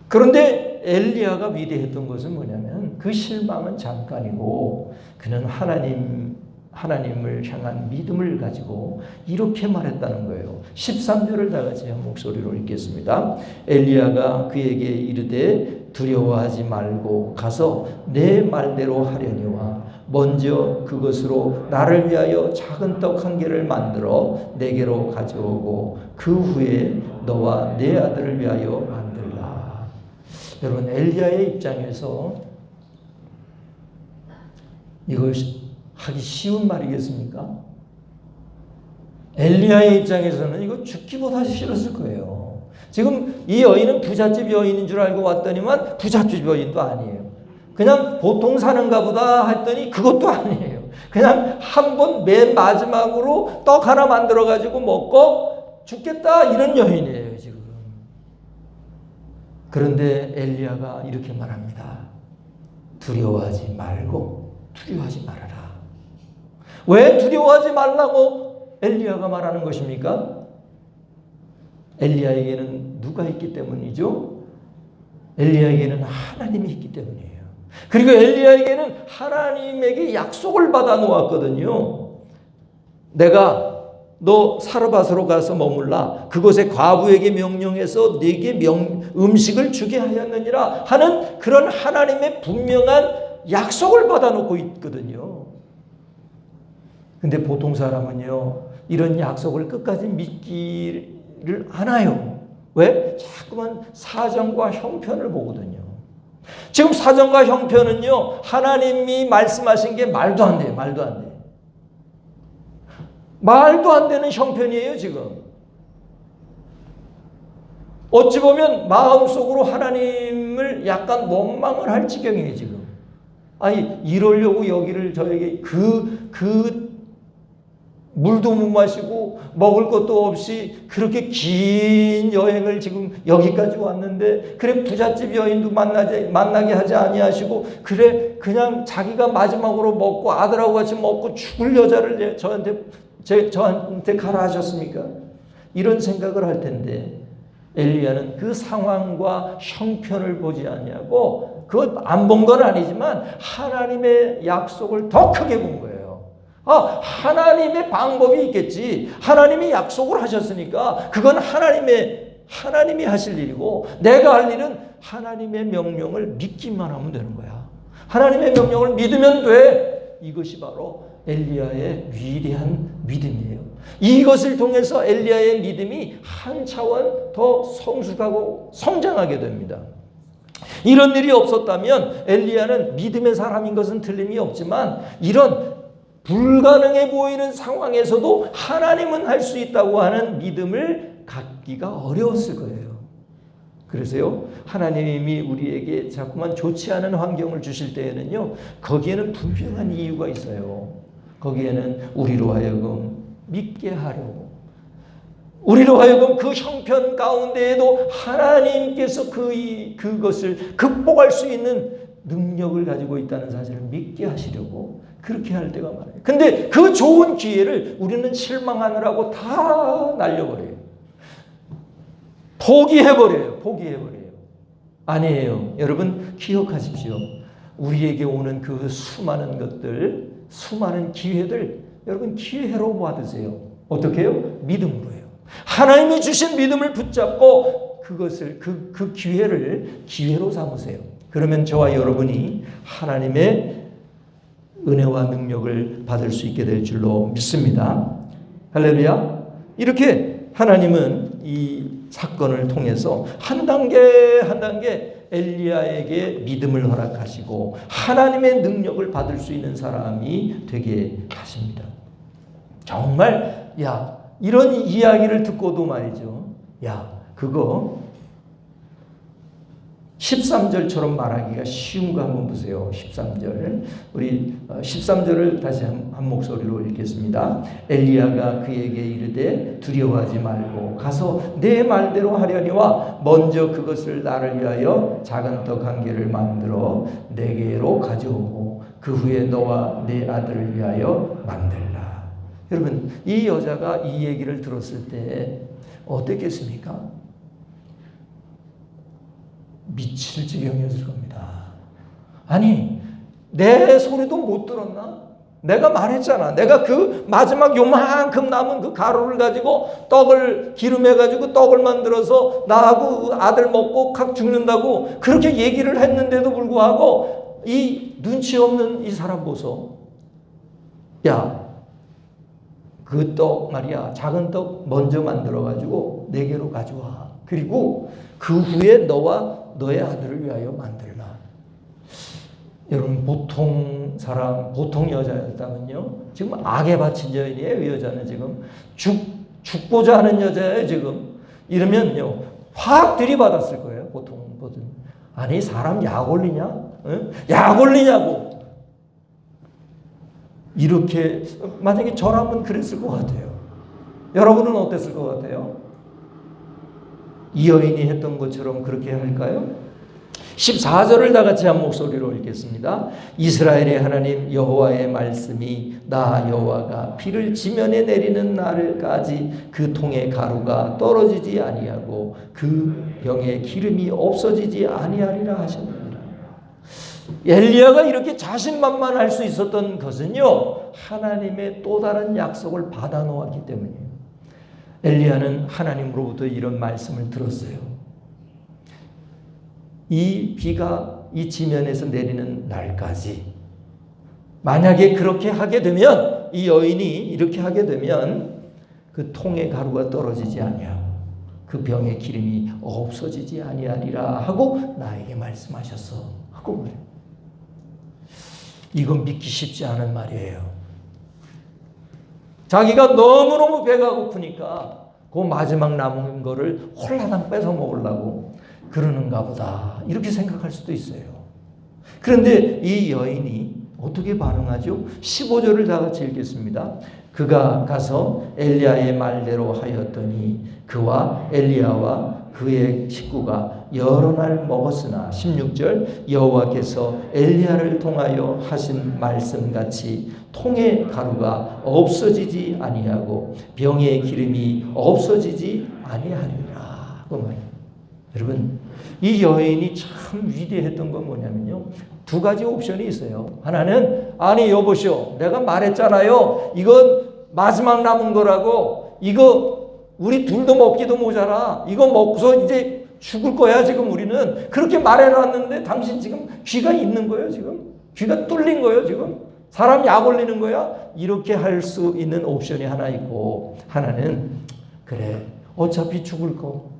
그런데 엘리야가 위대했던 것은 뭐냐면 그 실망은 잠깐이고 그는 하나님을 향한 믿음을 가지고 이렇게 말했다는 거예요. 13절을 다 같이 한 목소리로 읽겠습니다. 엘리야가 그에게 이르되 두려워하지 말고 가서 내 말대로 하려니와 먼저 그것으로 나를 위하여 작은 떡 한 개를 만들어 내게로 가져오고 그 후에 너와 내 아들을 위하여 만들라. 여러분 엘리야의 입장에서 이걸 하기 쉬운 말이겠습니까? 엘리야의 입장에서는 이거 죽기보다 싫었을 거예요. 지금 이 여인은 부잣집 여인인 줄 알고 왔더니만 부잣집 여인도 아니에요. 그냥 보통 사는가 보다 했더니 그것도 아니에요. 그냥 한 번 맨 마지막으로 떡 하나 만들어 가지고 먹고 죽겠다 이런 여인이에요 지금. 그런데 엘리야가 이렇게 말합니다. 두려워하지 말아라. 왜 두려워하지 말라고 엘리야가 말하는 것입니까? 엘리야에게는 누가 있기 때문이죠? 엘리야에게는 하나님이 있기 때문이에요. 그리고 엘리야에게는 하나님에게 약속을 받아 놓았거든요. 내가 너 사르밧으로 가서 머물라. 그곳에 과부에게 명령해서 네게 음식을 주게 하였느니라 하는 그런 하나님의 분명한 약속을 받아 놓고 있거든요. 근데 보통 사람은요, 이런 약속을 끝까지 믿기를 않아요. 왜? 자꾸만 사정과 형편을 보거든요. 지금 사정과 형편은요, 하나님이 말씀하신 게 말도 안 돼요. 말도 안 되는 형편이에요, 지금. 어찌 보면 마음속으로 하나님을 약간 원망을 할 지경이에요, 지금. 아니, 이러려고 여기를 저에게 물도 못 마시고 먹을 것도 없이 그렇게 긴 여행을 지금 여기까지 왔는데 그래 부잣집 여인도 만나게 하지 아니하시고 그래 그냥 자기가 마지막으로 먹고 아들하고 같이 먹고 죽을 여자를 저한테 가라 하셨습니까? 이런 생각을 할 텐데 엘리야는 그 상황과 형편을 보지 아니하고 그것 안 본 건 아니지만 하나님의 약속을 더 크게 본 거예요. 하나님의 방법이 있겠지. 하나님이 약속을 하셨으니까 그건 하나님이 하실 일이고 내가 할 일은 하나님의 명령을 믿기만 하면 되는 거야. 하나님의 명령을 믿으면 돼. 이것이 바로 엘리야의 위대한 믿음이에요. 이것을 통해서 엘리야의 믿음이 한 차원 더 성숙하고 성장하게 됩니다. 이런 일이 없었다면 엘리야는 믿음의 사람인 것은 틀림이 없지만 이런 불가능해 보이는 상황에서도 하나님은 할 수 있다고 하는 믿음을 갖기가 어려웠을 거예요. 그래서요, 하나님이 우리에게 자꾸만 좋지 않은 환경을 주실 때에는요, 거기에는 분명한 이유가 있어요. 거기에는 우리로 하여금 믿게 하려고, 우리로 하여금 그 형편 가운데에도 하나님께서 그것을 극복할 수 있는 능력을 가지고 있다는 사실을 믿게 하시려고 그렇게 할 때가 많아요. 근데 그 좋은 기회를 우리는 실망하느라고 다 날려버려요. 포기해버려요. 아니에요. 여러분 기억하십시오. 우리에게 오는 그 수많은 것들, 수많은 기회들, 여러분 기회로 받으세요. 어떻게 해요? 믿음으로 해요. 하나님이 주신 믿음을 붙잡고 그것을 그 기회를 기회로 삼으세요. 그러면 저와 여러분이 하나님의 은혜와 능력을 받을 수 있게 될 줄로 믿습니다. 할렐루야. 이렇게 하나님은 이 사건을 통해서 한 단계 한 단계 엘리야에게 믿음을 허락하시고 하나님의 능력을 받을 수 있는 사람이 되게 하십니다. 정말 이런 이야기를 듣고도 말이죠. 그거 13절처럼 말하기가 쉬운 거 한번 보세요. 13절. 우리 13절을 다시 한 목소리로 읽겠습니다. 엘리야가 그에게 이르되 두려워하지 말고 가서 내 말대로 하려니와 먼저 그것을 나를 위하여 작은 떡 한 개를 만들어 내게로 가져오고 그 후에 너와 내 아들을 위하여 만들라. 여러분, 이 여자가 이 얘기를 들었을 때 어땠겠습니까? 미칠 지경이었을 겁니다. 아니, 내 소리도 못 들었나? 내가 말했잖아. 내가 그 마지막 요만큼 남은 그 가루를 가지고 떡을 기름해가지고 떡을 만들어서 나하고 아들 먹고 각 죽는다고 그렇게 얘기를 했는데도 불구하고 이 눈치 없는 이 사람 보소. 그 떡 말이야, 작은 떡 먼저 만들어가지고 내게로 가져와. 그리고 그 후에 너와 너의 아들을 위하여 만들라. 여러분, 보통 사람, 보통 여자였다면요, 지금 악에 바친 여인이에요. 이 여자는 지금 죽고자 하는 여자예요. 지금 이러면요 확 들이받았을 거예요. 보통. 아니, 사람 약 올리냐? 응? 약 올리냐고. 이렇게 만약에 저라면 그랬을 것 같아요. 여러분은 어땠을 것 같아요? 이 여인이 했던 것처럼 그렇게 할까요? 14절을 다 같이 한 목소리로 읽겠습니다. 이스라엘의 하나님 여호와의 말씀이 나 여호와가 비를 지면에 내리는 날까지 그 통의 가루가 떨어지지 아니하고 그 병에 기름이 없어지지 아니하리라 하셨느니라. 엘리야가 이렇게 자신만만할 수 있었던 것은요, 하나님의 또 다른 약속을 받아 놓았기 때문이에요. 엘리야는 하나님으로부터 이런 말씀을 들었어요. 이 비가 이 지면에서 내리는 날까지, 만약에 그렇게 하게 되면, 이 여인이 이렇게 하게 되면 그 통의 가루가 떨어지지 아니하고 그 병의 기름이 없어지지 아니하리라 하고 나에게 말씀하셨어 하고 그래요. 이건 믿기 쉽지 않은 말이에요. 자기가 너무너무 배가 고프니까 그 마지막 남은 거를 홀라당 뺏어 먹으려고 그러는가 보다, 이렇게 생각할 수도 있어요. 그런데 이 여인이 어떻게 반응하죠? 15절을 다 같이 읽겠습니다. 그가 가서 엘리야의 말대로 하였더니 그와 엘리야와 그의 식구가 여러 날 먹었으나 16절 여호와께서 엘리야를 통하여 하신 말씀같이 통의 가루가 없어지지 아니하고 병의 기름이 없어지지 아니하리라. 여러분, 이 여인이 참 위대했던 건 뭐냐면요, 두 가지 옵션이 있어요. 하나는, 아니 여보시오, 내가 말했잖아요, 이건 마지막 남은 거라고, 이거 우리 둘도 먹기도 모자라, 이거 먹고서 이제 죽을 거야 지금 우리는, 그렇게 말해놨는데 당신 지금 귀가 있는 거예요. 지금 귀가 뚫린 거예요. 지금 사람 약 올리는 거야. 이렇게 할 수 있는 옵션이 하나 있고, 하나는 그래 어차피 죽을 거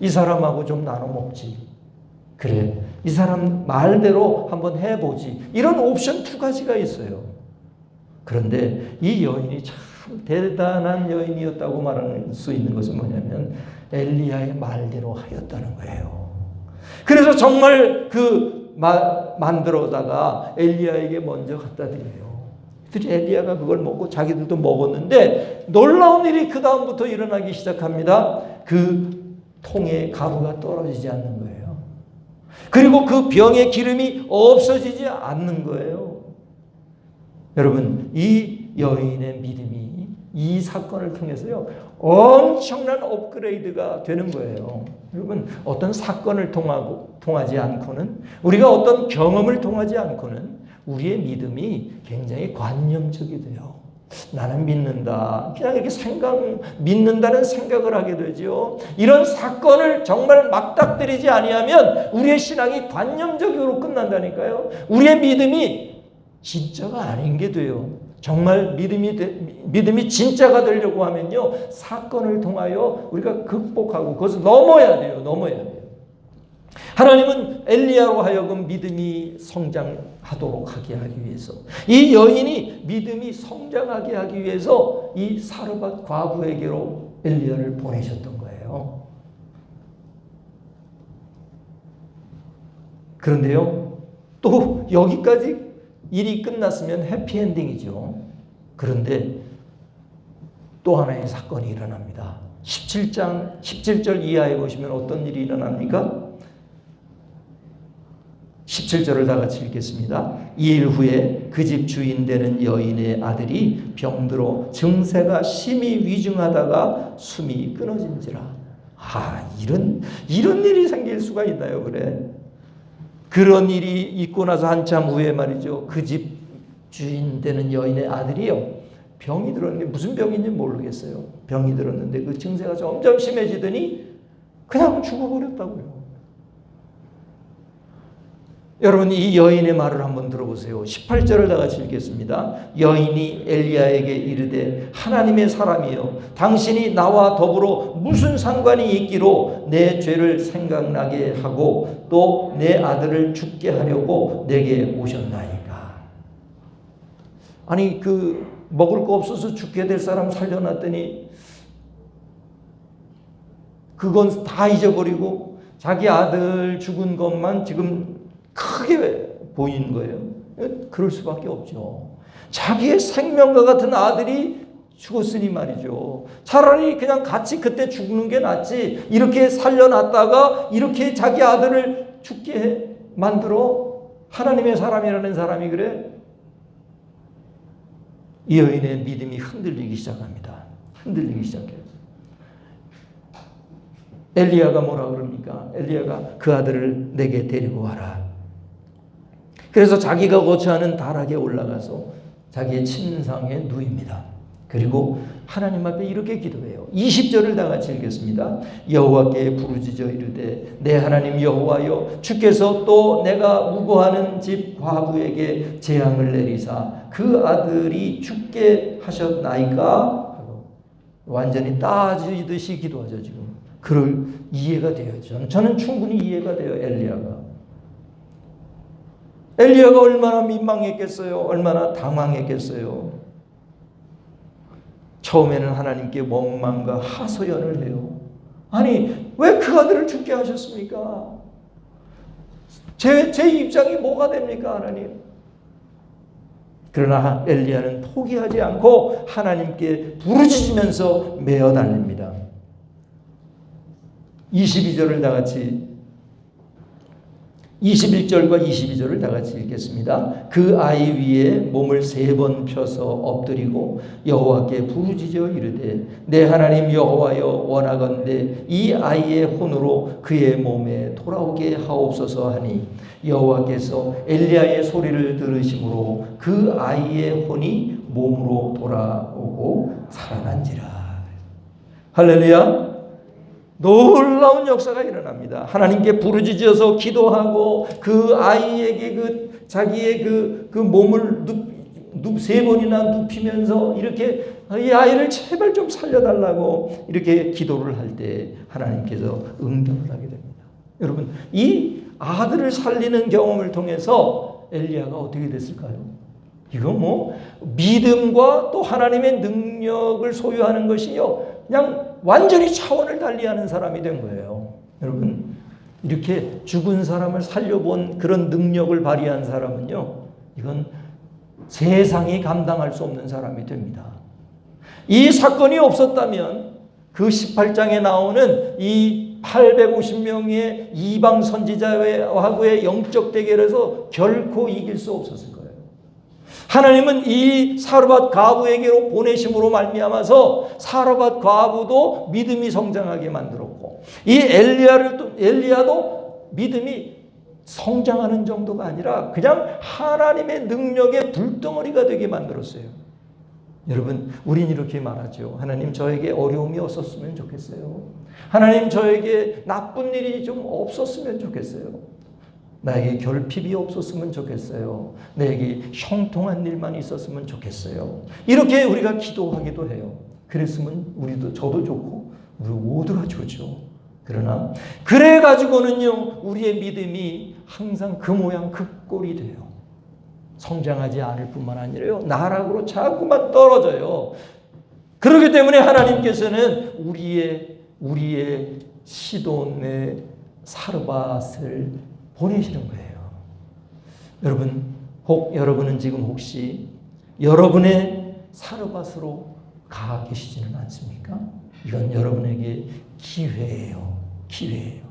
이 사람하고 좀 나눠 먹지, 그래 이 사람 말대로 한번 해보지, 이런 옵션 두 가지가 있어요. 그런데 이 여인이 참 대단한 여인이었다고 말할 수 있는 것은 뭐냐면 엘리야의 말대로 하였다는 거예요. 그래서 정말 만들어다가 엘리야에게 먼저 갖다 드려요. 엘리야가 그걸 먹고 자기들도 먹었는데 놀라운 일이 그 다음부터 일어나기 시작합니다. 그 통에 가루가 떨어지지 않는 거예요. 그리고 그 병의 기름이 없어지지 않는 거예요. 여러분, 이 여인의 믿음이 이 사건을 통해서요 엄청난 업그레이드가 되는 거예요. 여러분, 어떤 사건을 통하지 않고는, 우리가 어떤 경험을 통하지 않고는 우리의 믿음이 굉장히 관념적이 돼요. 나는 믿는다. 그냥 이렇게 믿는다는 생각을 하게 되죠. 이런 사건을 정말 맞닥뜨리지 아니하면 우리의 신앙이 관념적으로 끝난다니까요. 우리의 믿음이 진짜가 아닌 게 돼요. 정말 믿음이 진짜가 되려고 하면요, 사건을 통하여 우리가 극복하고 그것을 넘어야 돼요. 하나님은 엘리야로 하여금 믿음이 성장하도록 하게 하기 위해서, 이 여인이 믿음이 성장하게 하기 위해서 이 사르밧 과부에게로 엘리야를 보내셨던 거예요. 그런데요, 또 여기까지 일이 끝났으면 해피엔딩이죠. 그런데 또 하나의 사건이 일어납니다. 17절 이하에 보시면 어떤 일이 일어납니까? 17절을 다 같이 읽겠습니다. 2일 후에 그 집 주인 되는 여인의 아들이 병들어 증세가 심히 위중하다가 숨이 끊어진지라. 이런 일이 생길 수가 있나요? 그런 일이 있고 나서 한참 후에 말이죠, 그 집 주인 되는 여인의 아들이요, 병이 들었는데 무슨 병인지 모르겠어요. 병이 들었는데 그 증세가 점점 심해지더니 그냥 죽어버렸다고요. 여러분, 이 여인의 말을 한번 들어보세요. 18절을 다 같이 읽겠습니다. 여인이 엘리야에게 이르되 하나님의 사람이여, 당신이 나와 더불어 무슨 상관이 있기로 내 죄를 생각나게 하고 또 내 아들을 죽게 하려고 내게 오셨나이까. 아니, 먹을 거 없어서 죽게 될 사람 살려놨더니 그건 다 잊어버리고 자기 아들 죽은 것만 지금 크게 보이는 거예요. 그럴 수밖에 없죠. 자기의 생명과 같은 아들이 죽었으니 말이죠. 차라리 그냥 같이 그때 죽는 게 낫지, 이렇게 살려놨다가 이렇게 자기 아들을 죽게 만들어. 하나님의 사람이라는 사람이 그래? 이 여인의 믿음이 흔들리기 시작합니다. 흔들리기 시작해요. 엘리야가 뭐라 그럽니까? 엘리야가 그 아들을 내게 데리고 와라. 그래서 자기가 거처하는 다락에 올라가서 자기의 침상에 누입니다. 그리고 하나님 앞에 이렇게 기도해요. 20절을 다 같이 읽겠습니다. 여호와께 부르짖어 이르되 내 하나님 여호와여, 주께서 또 내가 우거하는 집 과부에게 재앙을 내리사 그 아들이 죽게 하셨나이까? 완전히 따지듯이 기도하죠. 지금 그럴 이해가 돼요. 저는 충분히 이해가 돼요. 엘리야가 얼마나 민망했겠어요. 얼마나 당황했겠어요. 처음에는 하나님께 원망과 하소연을 해요. 아니, 왜 그 아들을 죽게 하셨습니까? 제 입장이 뭐가 됩니까, 하나님? 그러나 엘리야는 포기하지 않고 하나님께 부르짖으면서 메어 달립니다. 22절을 다 같이, 21절과 22절을 다 같이 읽겠습니다. 그 아이 위에 몸을 3번 펴서 엎드리고 여호와께 부르짖어 이르되 내 하나님 여호와여, 원하건대 이 아이의 혼으로 그의 몸에 돌아오게 하옵소서 하니 여호와께서 엘리야의 소리를 들으심으로 그 아이의 혼이 몸으로 돌아오고 살아난지라. 할렐루야. 놀라운 역사가 일어납니다. 하나님께 부르짖어서 기도하고 그 아이에게 자기의 그 몸을 3번이나 눕히면서 이렇게 이 아이를 제발 좀 살려달라고 이렇게 기도를 할 때 하나님께서 응답을 하게 됩니다. 여러분, 이 아들을 살리는 경험을 통해서 엘리야가 어떻게 됐을까요? 이거 믿음과 또 하나님의 능력을 소유하는 것이요, 그냥 완전히 차원을 달리하는 사람이 된 거예요. 여러분, 이렇게 죽은 사람을 살려본 그런 능력을 발휘한 사람은요, 이건 세상이 감당할 수 없는 사람이 됩니다. 이 사건이 없었다면 그 18장에 나오는 이 850명의 이방 선지자하고의 영적 대결에서 결코 이길 수 없었을 거예요. 하나님은 이 사르밧 과부에게로 보내심으로 말미암아서 사르밧 과부도 믿음이 성장하게 만들었고, 이 엘리야도 믿음이 성장하는 정도가 아니라 그냥 하나님의 능력의 불덩어리가 되게 만들었어요. 여러분, 우린 이렇게 말하죠. 하나님, 저에게 어려움이 없었으면 좋겠어요. 하나님, 저에게 나쁜 일이 좀 없었으면 좋겠어요. 나에게 결핍이 없었으면 좋겠어요. 내게 형통한 일만 있었으면 좋겠어요. 이렇게 우리가 기도하기도 해요. 그랬으면 저도 좋고 우리 모두가 좋죠. 그러나 그래가지고는요, 우리의 믿음이 항상 그 모양 그 꼴이 돼요. 성장하지 않을 뿐만 아니라요, 나락으로 자꾸만 떨어져요. 그렇기 때문에 하나님께서는 우리의 시돈의 사르밧을 보내시는 거예요. 여러분은 지금 혹시 여러분의 사르밧으로 가 계시지는 않습니까? 이건 여러분에게 기회예요. 기회예요.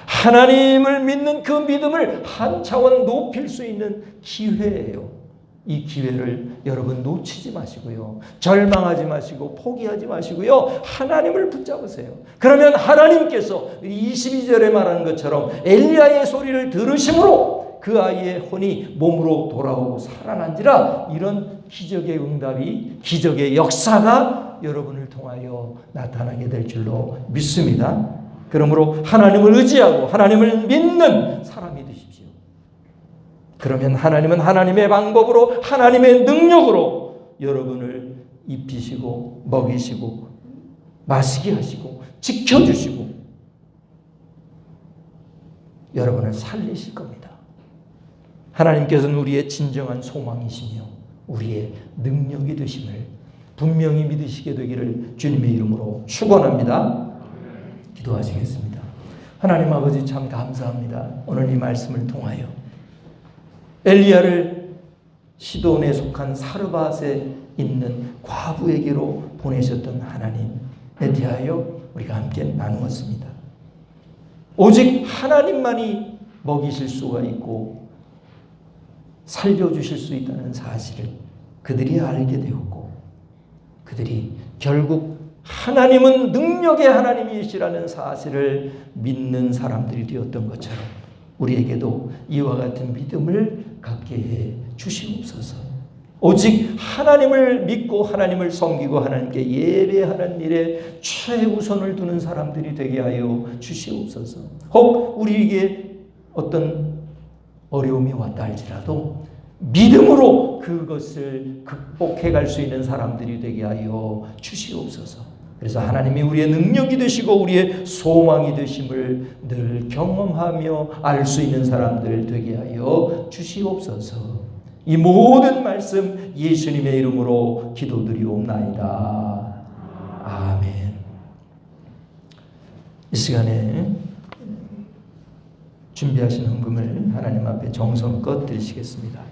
하나님을 믿는 그 믿음을 한 차원 높일 수 있는 기회예요. 이 기회를 여러분 놓치지 마시고요. 절망하지 마시고 포기하지 마시고요. 하나님을 붙잡으세요. 그러면 하나님께서 22절에 말하는 것처럼 엘리야의 소리를 들으심으로 그 아이의 혼이 몸으로 돌아오고 살아난지라, 이런 기적의 응답이, 기적의 역사가 여러분을 통하여 나타나게 될 줄로 믿습니다. 그러므로 하나님을 의지하고 하나님을 믿는 사람이 되십시오. 그러면 하나님은 하나님의 방법으로, 하나님의 능력으로 여러분을 입히시고 먹이시고 마시게 하시고 지켜주시고 여러분을 살리실 겁니다. 하나님께서는 우리의 진정한 소망이시며 우리의 능력이 되심을 분명히 믿으시게 되기를 주님의 이름으로 축원합니다. 기도하시겠습니다. 하나님 아버지, 참 감사합니다. 오늘 이 말씀을 통하여 엘리야를 시돈에 속한 사르밧에 있는 과부에게로 보내셨던 하나님에 대하여 우리가 함께 나누었습니다. 오직 하나님만이 먹이실 수가 있고 살려주실 수 있다는 사실을 그들이 알게 되었고, 그들이 결국 하나님은 능력의 하나님이시라는 사실을 믿는 사람들이 되었던 것처럼 우리에게도 이와 같은 믿음을 갖게 해 주시옵소서. 오직 하나님을 믿고 하나님을 섬기고 하나님께 예배하는 일에 최우선을 두는 사람들이 되게 하여 주시옵소서. 혹 우리에게 어떤 어려움이 왔다 할지라도 믿음으로 그것을 극복해 갈 수 있는 사람들이 되게 하여 주시옵소서. 그래서 하나님이 우리의 능력이 되시고 우리의 소망이 되심을 늘 경험하며 알 수 있는 사람들 되게 하여 주시옵소서. 이 모든 말씀 예수님의 이름으로 기도드리옵나이다. 아멘. 이 시간에 준비하신 헌금을 하나님 앞에 정성껏 드리시겠습니다.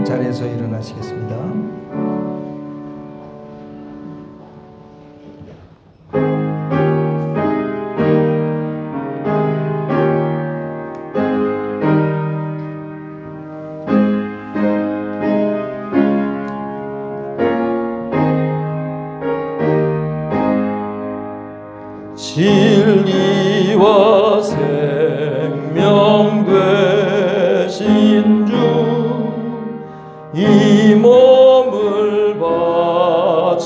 자리에서 일어나시겠습니다. 진리와 생명 되신 주 이 몸을 바치옵니다.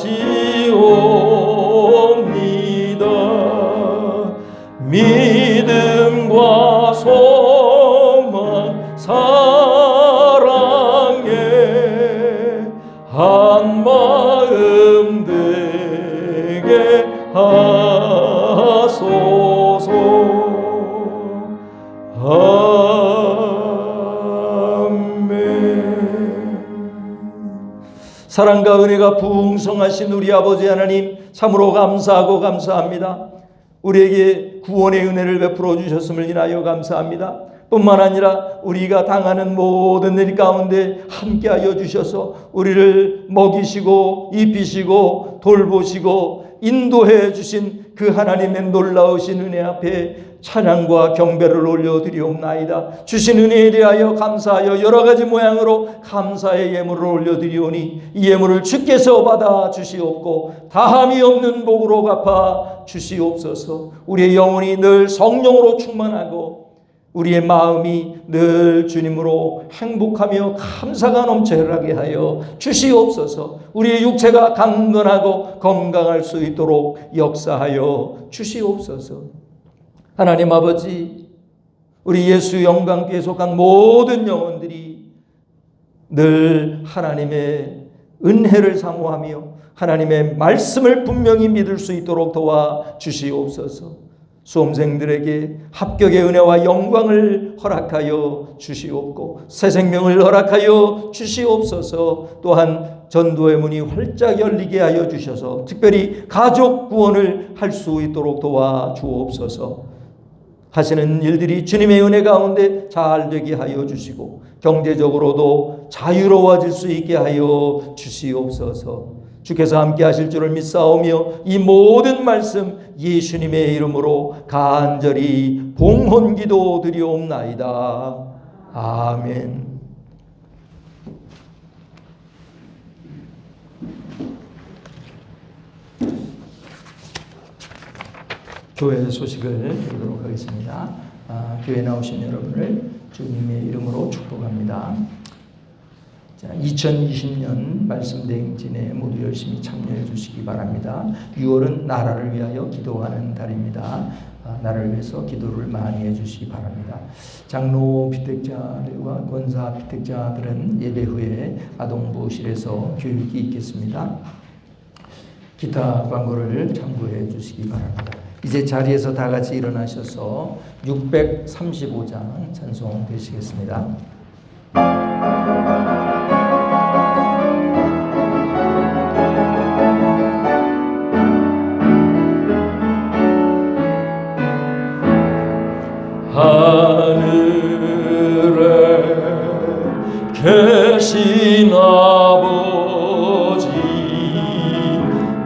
믿음과 소망 사랑에 한 마음 되게 하소서. 사랑과 은혜가 풍성하신 우리 아버지 하나님, 참으로 감사하고 감사합니다. 우리에게 구원의 은혜를 베풀어 주셨음을 인하여 감사합니다. 뿐만 아니라 우리가 당하는 모든 일 가운데 함께하여 주셔서 우리를 먹이시고 입히시고 돌보시고 인도해 주신 그 하나님의 놀라우신 은혜 앞에 찬양과 경배를 올려드리옵나이다. 주신 은혜에 대하여 감사하여 여러 가지 모양으로 감사의 예물을 올려드리오니 이 예물을 주께서 받아 주시옵고 다함이 없는 복으로 갚아 주시옵소서. 우리의 영혼이 늘 성령으로 충만하고 우리의 마음이 늘 주님으로 행복하며 감사가 넘쳐나게 하여 주시옵소서. 우리의 육체가 강건하고 건강할 수 있도록 역사하여 주시옵소서. 하나님 아버지, 우리 예수 영광교회에 속한 모든 영혼들이 늘 하나님의 은혜를 사모하며 하나님의 말씀을 분명히 믿을 수 있도록 도와 주시옵소서. 수험생들에게 합격의 은혜와 영광을 허락하여 주시옵고 새 생명을 허락하여 주시옵소서. 또한 전도의 문이 활짝 열리게 하여 주셔서 특별히 가족 구원을 할 수 있도록 도와 주옵소서. 하시는 일들이 주님의 은혜 가운데 잘 되게 하여 주시고 경제적으로도 자유로워질 수 있게 하여 주시옵소서. 주께서 함께 하실 줄을 믿사오며 이 모든 말씀 예수님의 이름으로 간절히 봉헌기도 드리옵나이다. 아멘. 교회 소식을 드리도록 하겠습니다. 교회 나오신 여러분을 주님의 이름으로 축복합니다. 2020년 말씀 대행진에 모두 열심히 참여해 주시기 바랍니다. 6월은 나라를 위하여 기도하는 달입니다. 나라를 위해서 기도를 많이 해 주시기 바랍니다. 장로 피택자들과 권사 피택자들은 예배 후에 아동부실에서 교육이 있겠습니다. 기타 광고를 참고해 주시기 바랍니다. 이제 자리에서 다 같이 일어나셔서 635장 찬송 되시겠습니다. 하늘에 계신 아버지 이름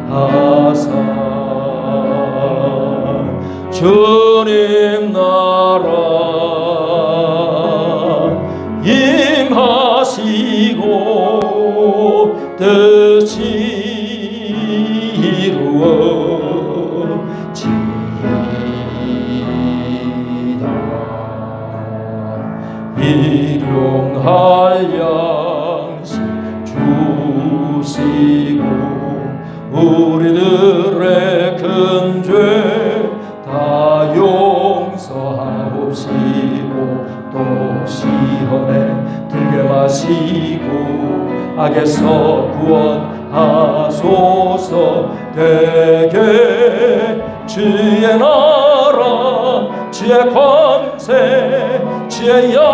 거룩하사 주님 나라 임하시고 뜻이 이루어지이다. 일용할 양식 주시고 우리들의 큰 죄 다 용서하옵시고 또 시험에 들게 마시고 악에서 구원하소서. 대개 주의 나라 주의 권세 주의 영광